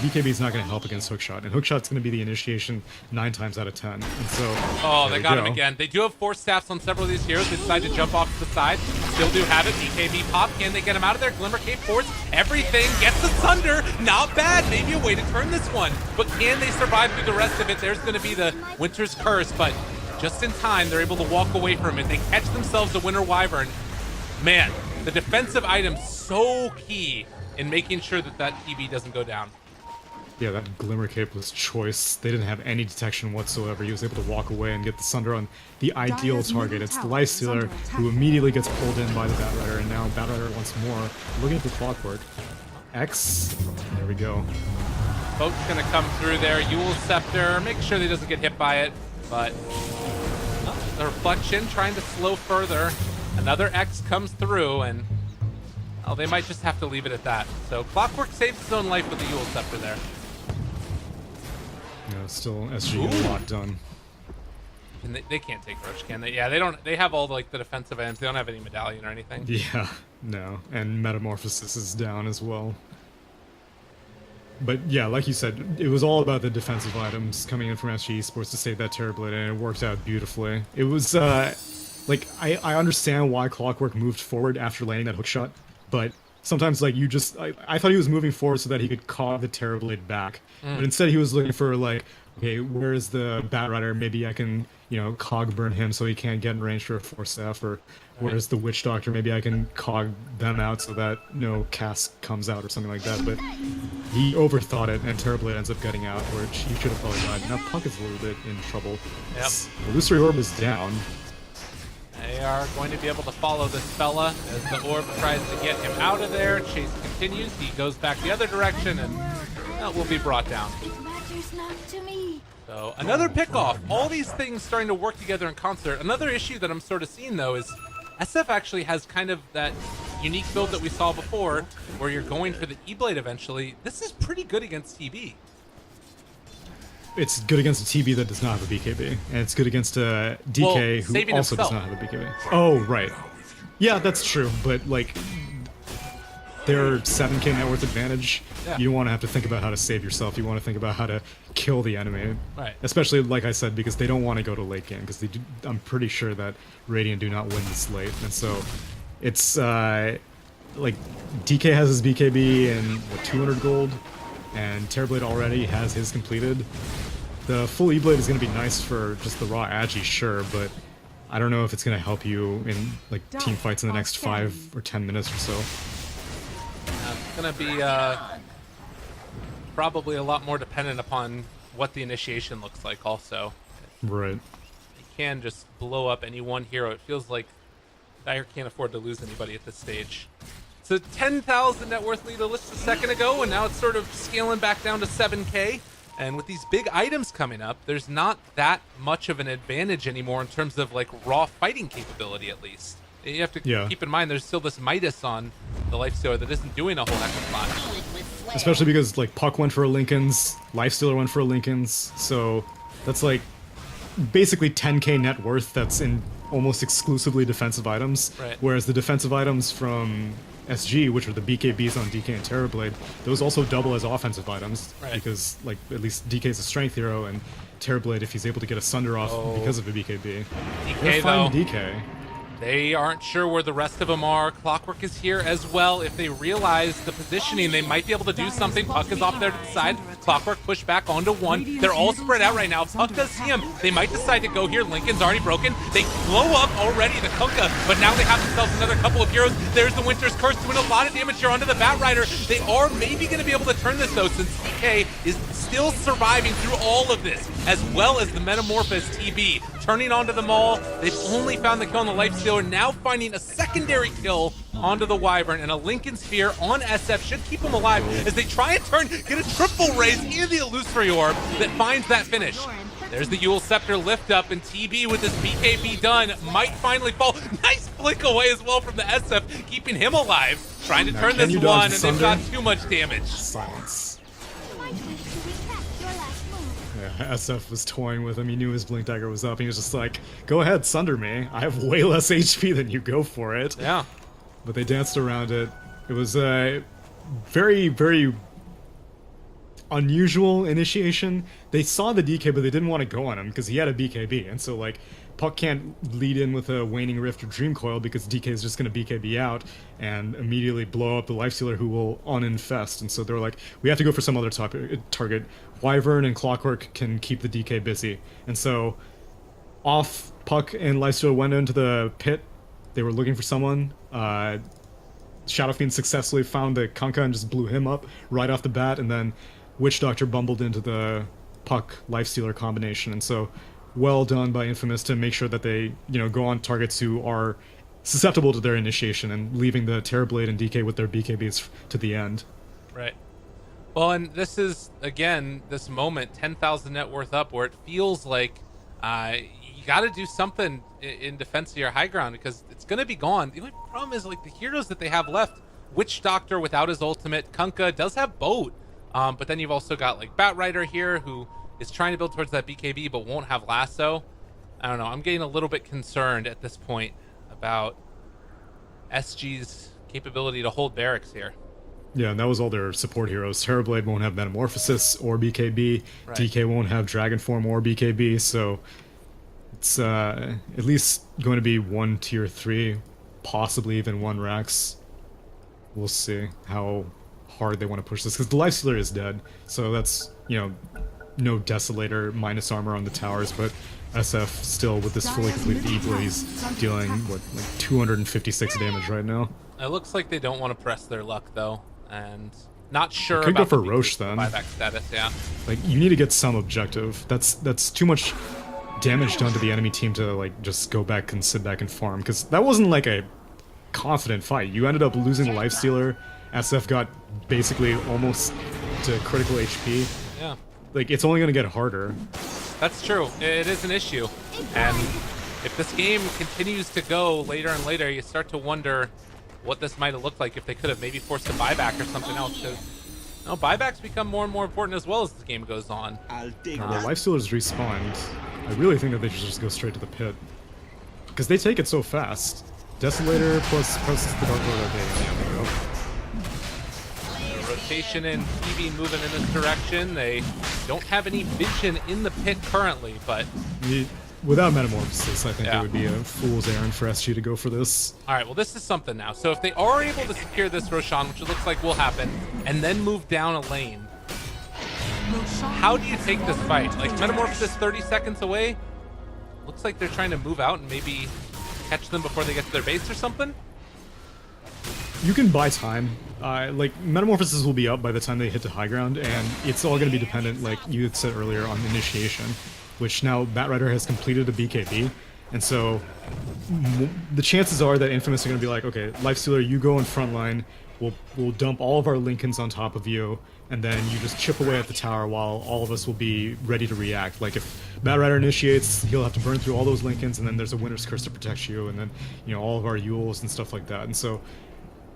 BKB is not going to help against Hookshot, and Hookshot's going to be the initiation 9 times out of 10. And so, oh, they got him again. They do have Force Staffs on several of these heroes. They decide to jump off to the side. Still do have it. BKB pop. Can they get him out of there? Glimmer Cape Force. Everything gets asunder. Not bad. Maybe a way to turn this one. But can they survive through the rest of it? There's going to be the Winter's Curse, but just in time, they're able to walk away from it. They catch themselves a Winter Wyvern. Man, the defensive item's so key in making sure that that TB doesn't go down. Yeah, that Glimmer Cape was choice. They didn't have any detection whatsoever. He was able to walk away and get the Sunder on the ideal target. It's the Lifestealer who immediately gets pulled in by the Batrider, and now Batrider once more looking for Clockwork. X, there we go. Boat's gonna come through there. Yule Scepter, make sure he doesn't get hit by it, but the Reflection trying to slow further. Another X comes through, and they might just have to leave it at that. So Clockwork saves his own life with the Yule Scepter there. Yeah, still SG locked on. And they can't take Roach, can they? Yeah, they don't. They have all like the defensive items. They don't have any medallion or anything. Yeah, no. And Metamorphosis is down as well. But yeah, like you said, it was all about the defensive items coming in from SG Esports to save that Terrorblade, and it worked out beautifully. It was, like, I understand why Clockwork moved forward after landing that hookshot, but sometimes, like, you just... I thought he was moving forward so that he could cog the Terrorblade back. But instead he was looking for, like, okay, where's the Batrider? Maybe I can, you know, cog burn him so he can't get in range for a Force Staff, or where's the Witch Doctor? Maybe I can cog them out so that no cast comes out or something like that. But he overthought it, and Terrorblade ends up getting out, which he should have probably died. Now Puck is a little bit in trouble. Yep. The Illusory Orb is down. They are going to be able to follow this fella as the orb tries to get him out of there. Chase continues. He goes back the other direction, and will be brought down. It matters not to me. So another pickoff. All these things starting to work together in concert. Another issue that I'm sort of seeing, though, is SF actually has kind of that unique build that we saw before, where you're going for the E-Blade eventually. This is pretty good against TB. It's good against a TB that does not have a BKB, and it's good against a DK who also does not have a BKB. Oh, right. Yeah, that's true, but, like, their 7k net worth advantage, you don't want to have to think about how to save yourself. You want to think about how to kill the enemy. Right. Especially, like I said, because they don't want to go to late game, because I'm pretty sure that Radiant do not win this late, and so it's, like, DK has his BKB and, what, 200 gold? And Terrorblade already has his completed. The full E-Blade is going to be nice for just the raw Agi, sure, but I don't know if it's going to help you in like team fights in the next 5 or 10 minutes or so. It's going to be probably a lot more dependent upon what the initiation looks like also. Right. You can just blow up any one hero. It feels like Dire can't afford to lose anybody at this stage. It's a 10,000 net worth lead a second ago, and now it's sort of scaling back down to 7k. And with these big items coming up, there's not that much of an advantage anymore in terms of like raw fighting capability, at least. You have to keep in mind there's still this Midas on the Lifestealer that isn't doing a whole heck of a lot. Especially because like Puck went for a Lincoln's, Lifestealer went for a Lincoln's, so that's like basically 10k net worth that's in almost exclusively defensive items. Right. Whereas the defensive items from SG, which are the BKBs on DK and Terrorblade, those also double as offensive items, because like at least DK is a strength hero, and Terrorblade, if he's able to get a Sunder off because of a BKB, DK though, DK. They aren't sure where the rest of them are. Clockwork is here as well. If they realize the positioning, they might be able to do something. Puck is off there to the side. Clockwork push back onto one. They're all spread out right now. If Puck does see him, they might decide to go here. Lincoln's already broken. They blow up already the Kunkka, but now they have themselves another couple of heroes. There's the Winter's Curse doing a lot of damage here onto the Batrider. They are maybe going to be able to turn this though, since DK is still surviving through all of this, as well as the Metamorphosis TB. Turning onto the Maul. They've only found the kill on the Lifestealer, now finding a secondary kill onto the Wyvern, and a Lincoln Sphere on SF should keep him alive as they try and get a triple raise into the Illusory Orb that finds that finish. There's the Yule Scepter lift up, and TB with his BKB done might finally fall. Nice blink away as well from the SF, keeping him alive. Trying to Now, turn can this you one, dodge and they've got Sunder? too much damage. Silence. Might wish to recap your last move. Yeah, SF was toying with him. He knew his blink dagger was up. He was just like, "Go ahead, Sunder me. I have way less HP than you. Go for it." Yeah. But they danced around it. It was a very, very unusual initiation. They saw the DK, but they didn't want to go on him because he had a BKB, and so like Puck can't lead in with a Waning Rift or Dream Coil because DK is just going to BKB out and immediately blow up the Lifestealer who will uninfest. And so they're like, we have to go for some other target. Wyvern and Clockwork can keep the DK busy. And so off Puck and Lifestealer went into the pit. They were looking for someone. Shadow Fiend successfully found the Kanka and just blew him up right off the bat, and then Witch Doctor bumbled into the Puck Lifestealer combination. And so well done by Infamous to make sure that they, go on targets who are susceptible to their initiation and leaving the Terrorblade and DK with their BKBs to the end. Right. Well, and this is, again, this moment, 10,000 net worth up, where it feels like you got to do something in defense of your high ground because it's going to be gone. The only problem is, like, the heroes that they have left, Witch Doctor without his ultimate, Kunkka does have Boat, but then you've also got, like, Batrider here who is trying to build towards that BKB but won't have Lasso. I don't know. I'm getting a little bit concerned at this point about SG's capability to hold barracks here. Yeah, and that was all their support heroes. Terrorblade won't have Metamorphosis or BKB. Right. DK won't have Dragon Form or BKB, so it's at least going to be one tier 3, possibly even one Rax. We'll see how hard they want to push this, because the Lifestealer is dead, so that's, no Desolator minus armor on the towers, but SF still with this fully completed E-Blaze dealing, like 256 damage right now. It looks like they don't want to press their luck, though, and not sure Could go about for the Roche, BKB then. buyback status, yeah. Like, you need to get some objective. That's too much damage done to the enemy team to, like, just go back and sit back and farm, because that wasn't, like, a confident fight. You ended up losing the Lifestealer. SF got basically almost to critical HP. Yeah. Like, it's only going to get harder. That's true. It is an issue. And if this game continues to go later and later, you start to wonder what this might have looked like if they could have maybe forced a buyback or something else. Because buybacks become more and more important as well as the game goes on. The Lifestealers respawned. I really think that they should just go straight to the pit. Because they take it so fast. Desolator plus the Dark Lord are there you go. Rotation and TV moving in this direction. They don't have any vision in the pit currently, but... Without Metamorphosis, I think Yeah. it would be a fool's errand for SG to go for this. All right, well, this is something now. So if they are able to secure this Roshan, which it looks like will happen, and then move down a lane, how do you take this fight? Like, Metamorphosis 30 seconds away? Looks like they're trying to move out and maybe catch them before they get to their base or something? You can buy time. Like, Metamorphosis will be up by the time they hit the high ground, and it's all going to be dependent, like you had said earlier, on initiation, which now Batrider has completed a BKB, and so the chances are that Infamous are going to be like, okay, Lifestealer, you go in front line, we'll dump all of our Lincolns on top of you, and then you just chip away at the tower while all of us will be ready to react. Like, if Batrider initiates, he'll have to burn through all those Lincolns, and then there's a Winter's Curse to protect you, and then, all of our Yules and stuff like that. And so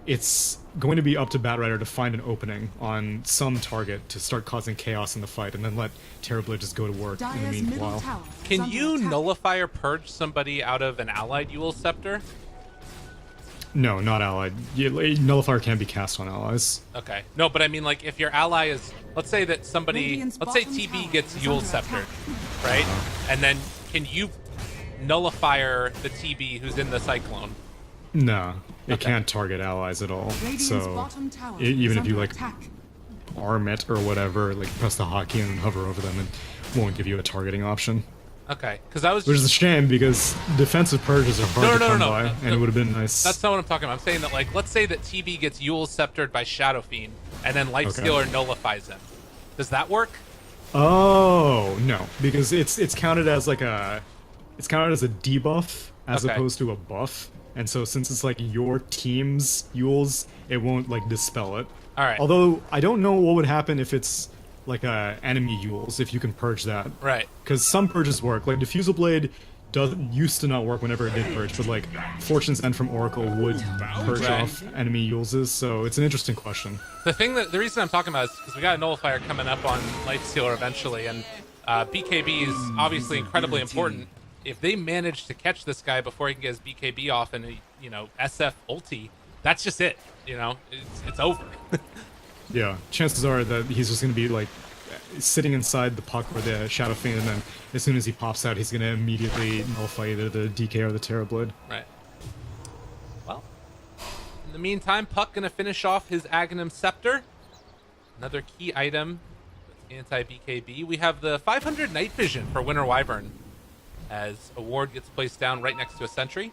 it's going to be up to Batrider to find an opening on some target to start causing chaos in the fight, and then let Terrorblade just go to work in the Dire's middle meanwhile. tower is Can under you attack. nullify or purge somebody out of an allied Yule Scepter? No, not allied. Nullifier can be cast on allies. Okay. No, but I mean, like, if your ally is... Let's say that somebody... Radiant's Let's say bottom TB tower gets is Yule under Sceptered, attack. right? And then can you nullifier the TB who's in the Cyclone? No, it Okay. can't target allies at all. Radiant's So bottom tower even is if you under like attack. arm it or whatever, like press the hotkey and hover over them, it won't give you a targeting option. Okay, because I was Which just... is a shame because defensive purges are hard to come by, no, and it would have been nice. That's not what I'm talking about. I'm saying that, like, let's say that TB gets Yule Sceptered by Shadow Fiend, and then Lifestealer nullifies him. Does that work? Oh no, because it's counted as like a debuff as Okay. opposed to a buff, and so since it's like your team's Yules, it won't like dispel it. All right. Although I don't know what would happen if it's like enemy Yules if you can purge that. Right. Because some purges work. Like Diffusal Blade used to not work whenever it did purge, but like Fortune's End from Oracle would purge off enemy Yuleses, so it's an interesting question. The reason I'm talking about is because we got a Nullifier coming up on Lifestealer eventually, and BKB is obviously incredibly important. If they manage to catch this guy before he can get his BKB off and SF ulti, that's just it. It's over. Yeah, chances are that he's just going to be like sitting inside the puck or the Shadow Fiend, and then as soon as he pops out, he's going to immediately nullify either the DK or the Terra Blade. Right. Well, in the meantime, Puck going to finish off his Aghanim Scepter. Another key item with anti-BKB. We have the 500 Night Vision for Winter Wyvern, as a ward gets placed down right next to a sentry.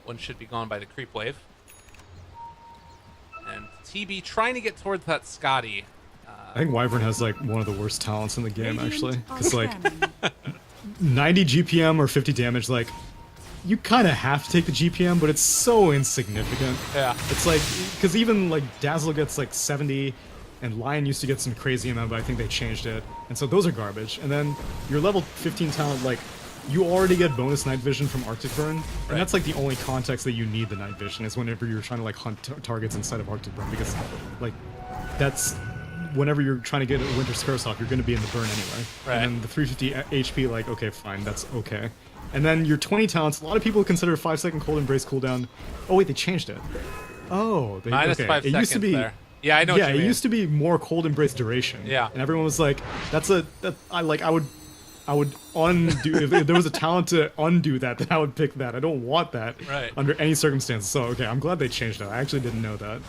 One should be gone by the creep wave. And TB trying to get towards that Scotty. I think Wyvern has like one of the worst talents in the game, actually, because like 90 GPM or 50 damage, like you kind of have to take the GPM, but it's so insignificant. Yeah. It's like, because even like Dazzle gets like 70, and Lion used to get some crazy amount, but I think they changed it, and so those are garbage. And then your level 15 talent, like you already get bonus night vision from Arctic Burn, and that's like the only context that you need the night vision is whenever you're trying to like hunt targets inside of Arctic Burn, because like that's whenever you're trying to get a Winter's Curse off, you're going to be in the burn anyway. Right. And then the 350 HP, like, okay, fine, that's okay. And then your 20 talents, a lot of people consider a 5-second Cold Embrace cooldown. Oh wait, they changed it. Oh, they minus okay. 5 it seconds used to be, there. Yeah, I know. Yeah, it used to be more Cold Embrace duration. Yeah. And everyone was like, I would undo if there was a talent to undo that, then I would pick that. I don't want that under any circumstances. So okay, I'm glad they changed it. I actually didn't know that.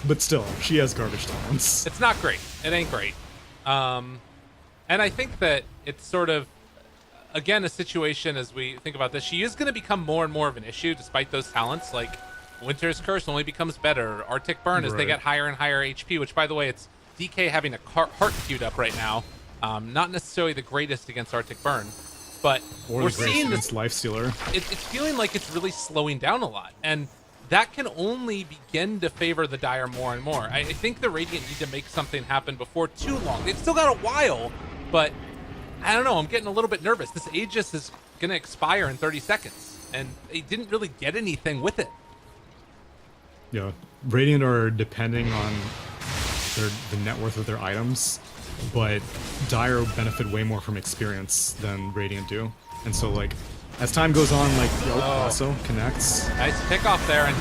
But still, she has garbage talents. It's not great. It ain't great. And I think that it's sort of, again, a situation as we think about this. She is going to become more and more of an issue despite those talents. Like, Winter's Curse only becomes better. Arctic Burn as they get higher and higher HP, which, by the way, it's DK having a heart queued up right now. Not necessarily the greatest against Arctic Burn, but we're seeing this Lifestealer. It's feeling like it's really slowing down a lot. And that can only begin to favor the Dire more and more. I think the Radiant need to make something happen before too long. They've still got a while, but I don't know. I'm getting a little bit nervous. This Aegis is going to expire in 30 seconds, and they didn't really get anything with it. Yeah, Radiant are depending on the net worth of their items, but Dire benefit way more from experience than Radiant do. And so, like, as time goes on, like, also connects. Nice pick off there, and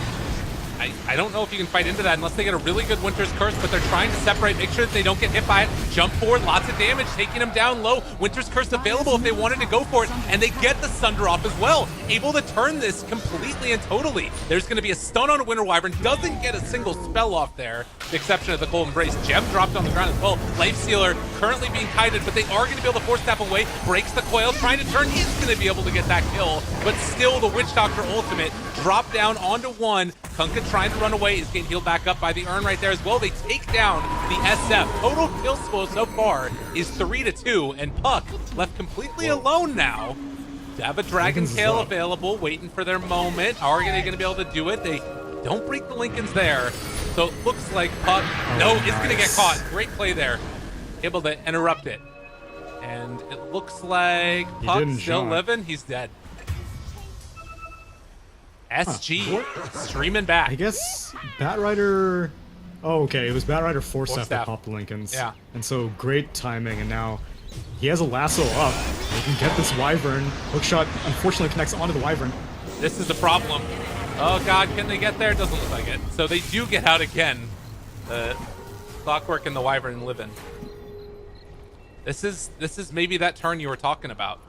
I don't know if you can fight into that unless they get a really good Winter's Curse, but they're trying to separate, make sure that they don't get hit by it. Jump forward, lots of damage, taking them down low. Winter's Curse available if they wanted to go for it, and they get the Sunder off as well. Able to turn this completely and totally. There's going to be a stun on a Winter Wyvern, doesn't get a single spell off there, with the exception of the Cold Embrace. Gem dropped on the ground as well. Lifestealer currently being kited, but they are going to be able to force tap away. Breaks the coil, trying to turn. He's going to be able to get that kill, but still the Witch Doctor ultimate. Drop down onto one. Kunkka trying to run away is getting healed back up by the Urn right there as well. They take down the SF. Total kill score so far is 3-2, and Puck left completely alone now. To have a Dragon Tail available, waiting for their moment. Are they going to be able to do it? They don't break the Lincolns there. So it looks like Puck, is going to get caught. Great play there. Able to interrupt it. And it looks like Puck's still living. He's dead. SG streaming back. I guess Batrider. Oh, okay. It was Batrider Force Staff that popped the Lincolns. Yeah. And so great timing, and now he has a lasso up. He can get this Wyvern. Hookshot unfortunately connects onto the Wyvern. This is the problem. Oh god, can they get there? Doesn't look like it. So they do get out again. Clockwork and the Wyvern living. This is maybe that turn you were talking about.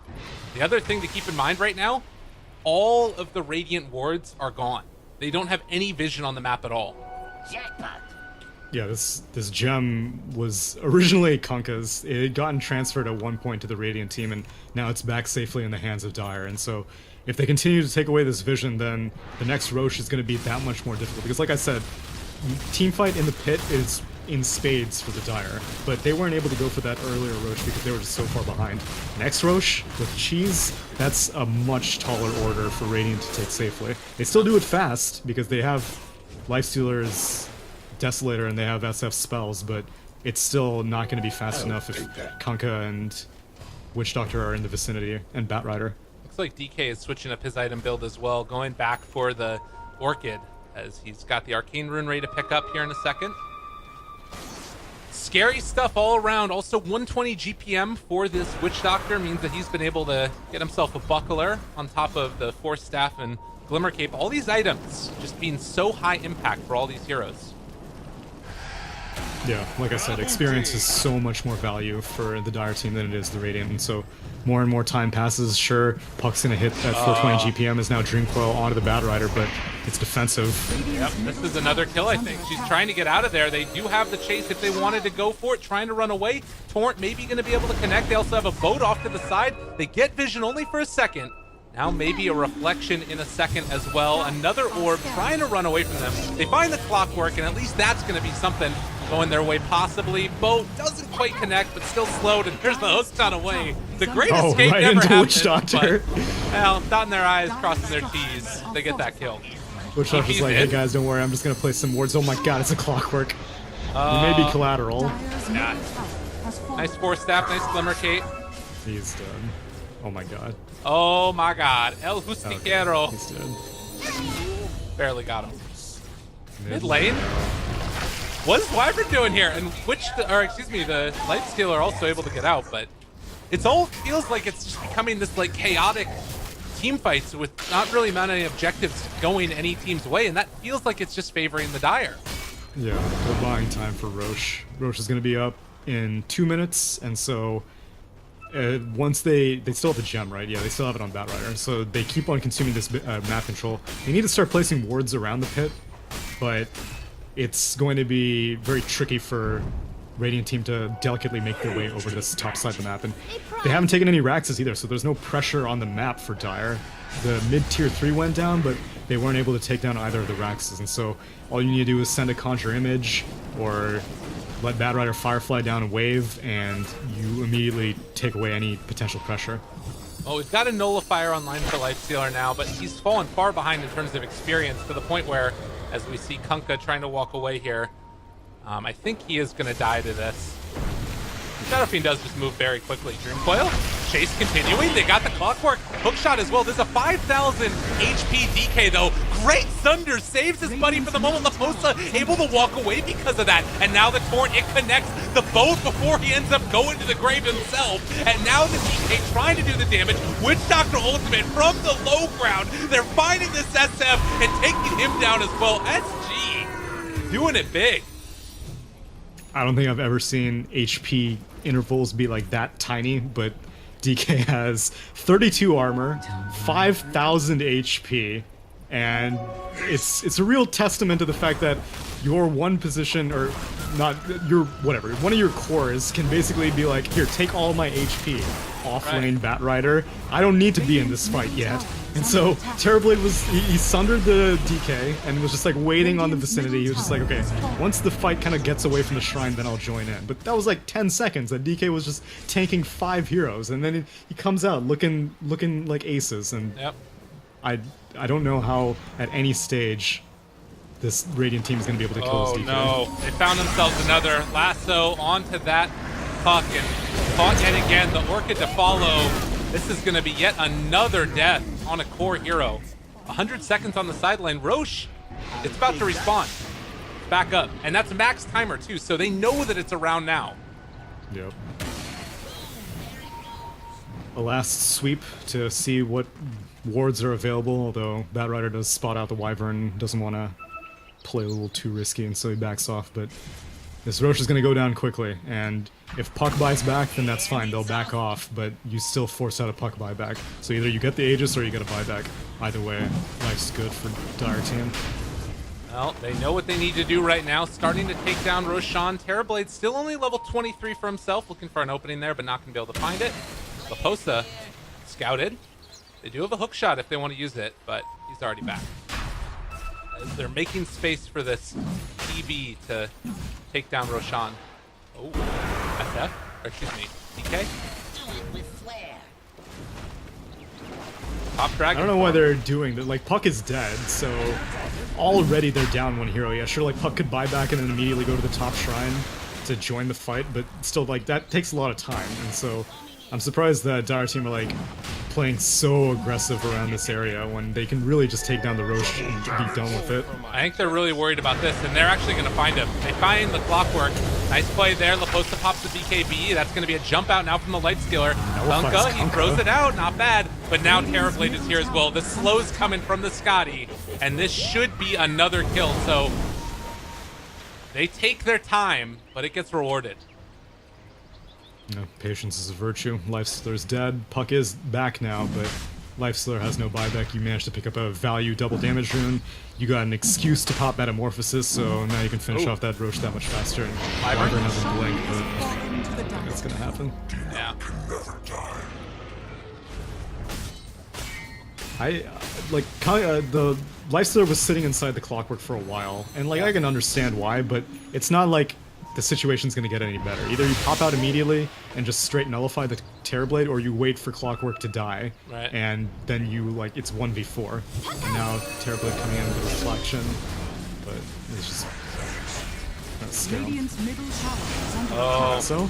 The other thing to keep in mind right now, all of the Radiant wards are gone. They don't have any vision on the map at all. Jackpot. Yeah, this gem was originally Kunkka's. It had gotten transferred at one point to the Radiant team, and now it's back safely in the hands of Dire. And so, if they continue to take away this vision, then the next Roche is going to be that much more difficult. Because, like I said, teamfight in the pit is in spades for the Dire, but they weren't able to go for that earlier Roche because they were just so far behind. Next Roche with Cheese, that's a much taller order for Radiant to take safely. They still do it fast because they have Lifestealer's Desolator and they have SF spells, but it's still not going to be fast enough if Kunkka and Witch Doctor are in the vicinity, and Batrider. Looks like DK is switching up his item build as well, going back for the Orchid, as he's got the Arcane Rune ready to pick up here in a second. Scary stuff all around. Also 120 GPM for this Witch Doctor means that he's been able to get himself a Buckler on top of the Force Staff and Glimmer Cape. All these items just being so high impact for all these heroes. Yeah, like I said, experience is so much more value for the Dire team than it is the Radiant, and so more and more time passes. Sure, Puck's gonna hit that 420 GPM, is now Dreamcoil onto the Batrider, but it's defensive. Yep, this is another kill, I think. She's trying to get out of there. They do have the chase if they wanted to go for it, trying to run away. Torrent maybe gonna be able to connect. They also have a boat off to the side. They get vision only for a second. Now maybe a reflection in a second as well. Another orb trying to run away from them. They find the clockwork, and at least that's going to be something going their way possibly. Boat doesn't quite connect, but still slowed, and there's the hook shot away. The great escape right never into happened, Witch Doctor. but, well, dotting their I's, crossing their T's. They get that kill. Witch Doctor's like, hey guys, don't worry, I'm just going to play some wards. Oh my god, it's a clockwork. You may be collateral. Yeah. Nice Force Staff, nice Glimmer Cape. He's done. Oh my god. Oh my god. El Justiciero. He's dead. Barely got him. Mid lane? What is Wyvern doing here? And the Light Stealer also able to get out, but it's all feels like it's just becoming this like chaotic team fights with not really many objectives going any team's way, and that feels like it's just favoring the Dire. Yeah, they're buying time for Roche. Roche is going to be up in 2 minutes, and so once they still have the gem, right? Yeah, they still have it on Batrider, so they keep on consuming this map control. They need to start placing wards around the pit, but it's going to be very tricky for Radiant team to delicately make their way over to this top side of the map, and they haven't taken any Raxes either, so there's no pressure on the map for Dire. The mid-tier 3 went down, but they weren't able to take down either of the Raxes, and so all you need to do is send a Conjure Image, or let Batrider Firefly down a wave, and you immediately take away any potential pressure. Well, we've got a Nullifier online for Lifestealer now, but he's fallen far behind in terms of experience, to the point where, as we see Kunkka trying to walk away here, I think he is going to die to this. Shadowfiend does just move very quickly. Dreamcoil, chase continuing. They got the clockwork hookshot as well. There's a 5,000 HP DK though. Great Thunder saves his buddy for the moment. Laposa able to walk away because of that. And now the Torrent, it connects the boat before he ends up going to the grave himself. And now the DK trying to do the damage. Witch Doctor ultimate from the low ground. They're finding this SF and taking him down as well. SG doing it big. I don't think I've ever seen HP intervals be like that tiny, but DK has 32 armor, 5,000 HP, and it's a real testament to the fact that your one position, or not your whatever, one of your cores can basically be like, here, take all my HP, off-lane Batrider. I don't need to be in this fight yet. And so Terrorblade he sundered the DK and was just like waiting on the vicinity. He was just like, okay, once the fight kind of gets away from the shrine, then I'll join in. But that was like 10 seconds that DK was just tanking 5 heroes, and then he comes out looking like aces. And yep. I don't know how at any stage this Radiant team is going to be able to kill this DK. Oh no, they found themselves another lasso onto that puck and fought yet again. The Orchid to follow. This is going to be yet another death on a core hero. 100 seconds on the sideline. Roche, it's about to respawn. Back up. And that's a max timer too, so they know that it's around now. Yep. A last sweep to see what wards are available, although Batrider does spot out the Wyvern, doesn't want to play a little too risky, and so he backs off, but this Roche is going to go down quickly, and if Puck buys back, then that's fine, they'll back off, but you still force out a Puck buyback. So either you get the Aegis or you get a buyback. Either way, life's good for Dire team. Well, they know what they need to do right now, starting to take down Roshan. Terrorblade still only level 23 for himself, looking for an opening there, but not going to be able to find it. Laposa scouted. They do have a hook shot if they want to use it, but he's already back. As they're making space for this EV to take down Roshan. Oh, SF, or excuse me, DK. Top Dragon. I don't know why they're doing that. Like, Puck is dead, so already they're down one hero. Yeah, sure, like Puck could buy back and then immediately go to the top shrine, to join the fight, but still, like, that takes a lot of time, and so I'm surprised that Dire team are, like, playing so aggressive around this area when they can really just take down the Roche and be done with it. I think they're really worried about this, and they're actually going to find him. They find the Clockwork. Nice play there. Laposta pops the BKB. That's going to be a jump out now from the Light Skiller. Kunkka, he throws it out. Not bad. But now Terrorblade is here as well. The slow's coming from the Scotty, and this should be another kill. So they take their time, but it gets rewarded. No, patience is a virtue. Lifestealer's dead. Puck is back now, but Lifestealer has no buyback. You managed to pick up a value double damage rune. You got an excuse to pop Metamorphosis, so now you can finish off that Roche that much faster. And Wyvern has a blink, but that's gonna happen. Yeah. The Lifestealer was sitting inside the Clockwork for a while, and like I can understand why, but it's not like the situation's gonna get any better. Either you pop out immediately and just straight nullify the Terrorblade, or you wait for Clockwork to die, and then you, like, it's 1v4. And now Terrorblade coming in with a reflection, but it's just Radiant's middle tower is under Oh, so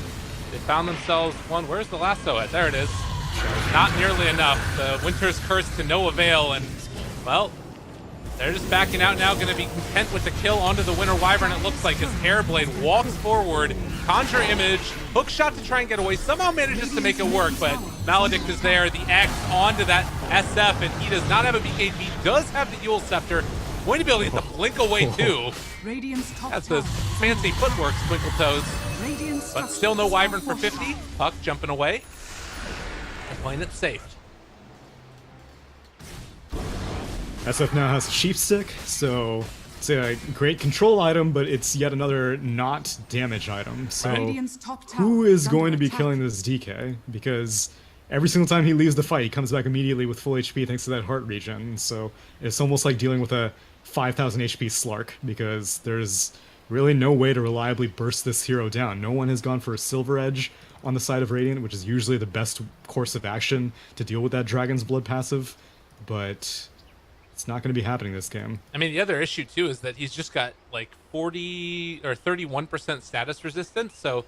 they found themselves one. Where's the lasso at? There it is. Not nearly enough. The Winter's Curse to no avail, and, well, they're just backing out now, going to be content with the kill onto the Winter Wyvern, it looks like, as Terrorblade walks forward, Conjure Image, hook shot to try and get away, somehow manages to make it work, but Maledict is there, the X onto that SF, and he does not have a BKB, does have the Eul Scepter, going to be able to get the blink away too. That's the fancy footwork, Twinkle Toes. But still no Wyvern for 50, Puck jumping away, and playing it safe. SF now has a Sheep Stick, so it's a great control item, but it's yet another not damage item. So who is going to be killing this DK? Because every single time he leaves the fight, he comes back immediately with full HP thanks to that heart regen. So it's almost like dealing with a 5,000 HP Slark, because there's really no way to reliably burst this hero down. No one has gone for a Silver Edge on the side of Radiant, which is usually the best course of action to deal with that Dragon's Blood passive, but it's not going to be happening this game. I mean, the other issue, too, is that he's just got, like, 40 or 31% status resistance, so,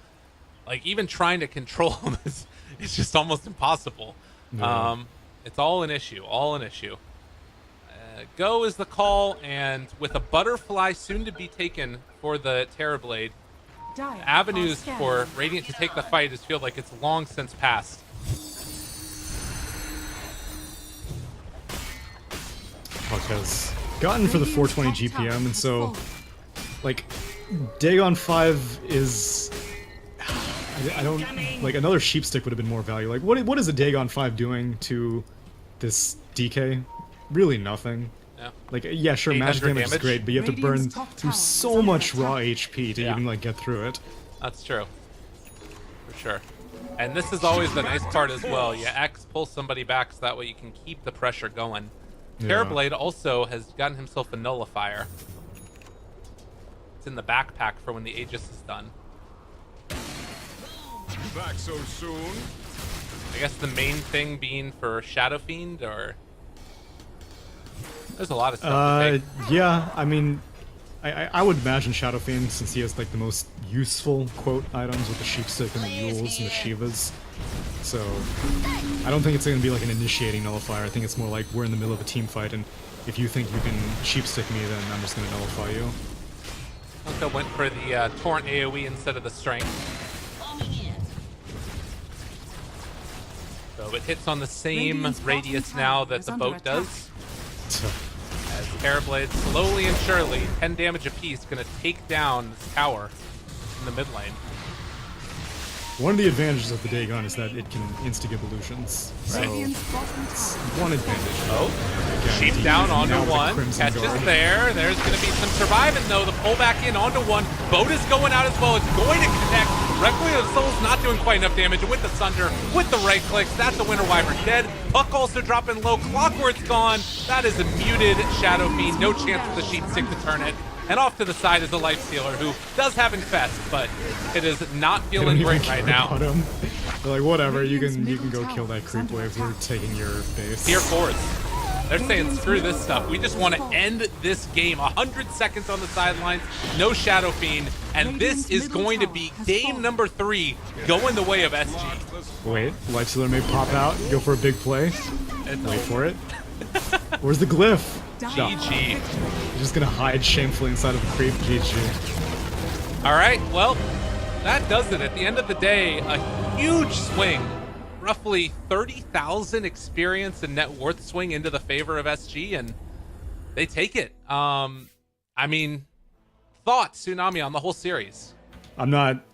like, even trying to control him is just almost impossible. Yeah. It's all an issue, Go is the call, and with a Butterfly soon to be taken for the Terrorblade, avenues for Radiant to take the fight just feel like it's long since passed. Puck has gotten for the 420 GPM, and so, like, Dagon 5 is... I don't... Like, another Sheep Stick would have been more value. Like, what is a Dagon 5 doing to this DK? Really nothing. Yeah. Like, yeah, sure, magic damage is great, but you have to burn through so much raw HP to even, like, get through it. That's true. For sure. And this is always the nice part as well. You X, pull somebody back so that way you can keep the pressure going. Terrorblade also has gotten himself a Nullifier. It's in the backpack for when the Aegis is done. Back so soon? I guess the main thing being for Shadow Fiend, or... There's a lot of stuff. Yeah, I mean, I would imagine Shadow Fiend, since he has, like, the most useful quote items with the Sheep Stick and the Euls and the Shivas. So, I don't think it's going to be like an initiating nullifier. I think it's more like we're in the middle of a team fight, and if you think you can Sheep Stick me, then I'm just going to nullify you. Kunkka went for the Torrent AoE instead of the Strength. So it hits on the same radius now that the boat does. As Terrorblade slowly and surely, 10 damage apiece, going to take down this tower in the mid lane. One of the advantages of the Dagon is that it can insta-give illusions. So, it's one advantage. Oh, Sheep down onto one. Catches there. There's going to be some surviving, though. The pull back in onto one. Boat is going out as well. It's going to connect. Requiem of Soul's not doing quite enough damage. With the Sunder, with the right clicks, that's the Winter Wyvern dead. Puck also dropping low. Clockwork's gone. That is a muted Shadow Fiend. No chance for the Sheep Stick to turn it. And off to the side is the Lifestealer, who does have Infest, but it is not feeling great right now. They're like, whatever, you can go kill that creep wave. We're taking your base. Tier 4s. They're saying, screw this stuff. We just want to end this game. 100 seconds on the sidelines, no Shadow Fiend, and this is going to be game number 3 going the way of SG. Wait, Lifestealer may pop out, go for a big play. Wait for it. Where's the glyph? GG. You're just gonna hide shamefully inside of the creep. GG. All right, well, that does it. At the end of the day, a huge swing. Roughly 30,000 experience and net worth swing into the favor of SG, and they take it. I mean, thoughts, Tsunami, on the whole series? I'm not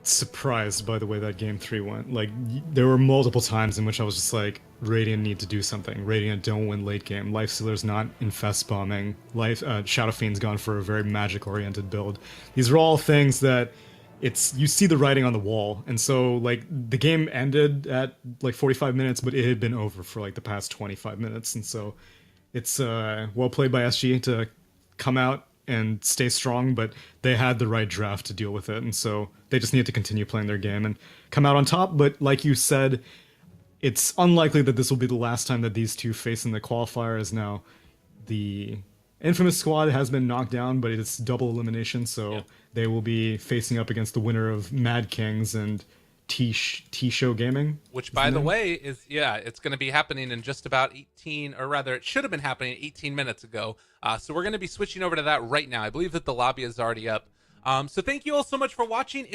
surprised by the way that game 3 went. Like, there were multiple times in which I was just like, Radiant need to do something. Radiant don't win late game. Lifestealer's not infest bombing. Shadow Fiend's gone for a very magic-oriented build. These are all things that you see the writing on the wall, and so like the game ended at like 45 minutes, but it had been over for like the past 25 minutes, and so it's well played by SG to come out and stay strong, but they had the right draft to deal with it, and so they just need to continue playing their game and come out on top. But like you said, it's unlikely that this will be the last time that these two face in the qualifier, as now the Infamous squad has been knocked down, but it's double elimination, so they will be facing up against the winner of Mad Kings and T-Show Gaming. Which, by the way, is, it's going to be happening in just about 18, or rather, it should have been happening 18 minutes ago. So we're going to be switching over to that right now. I believe that the lobby is already up. So thank you all so much for watching.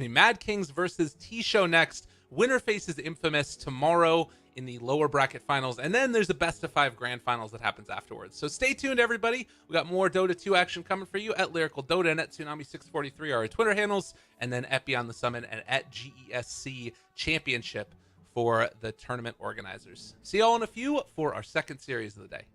Mad Kings versus T-Show next. Winner faces Infamous tomorrow in the lower bracket finals, and then there's a best of 5 grand finals that happens afterwards. So stay tuned, everybody. We got more Dota 2 action coming for you at Lyrical Dota and at Tsunami643 are our Twitter handles, and then at Beyond the Summit and at GESC Championship for the tournament organizers. See y'all in a few for our second series of the day.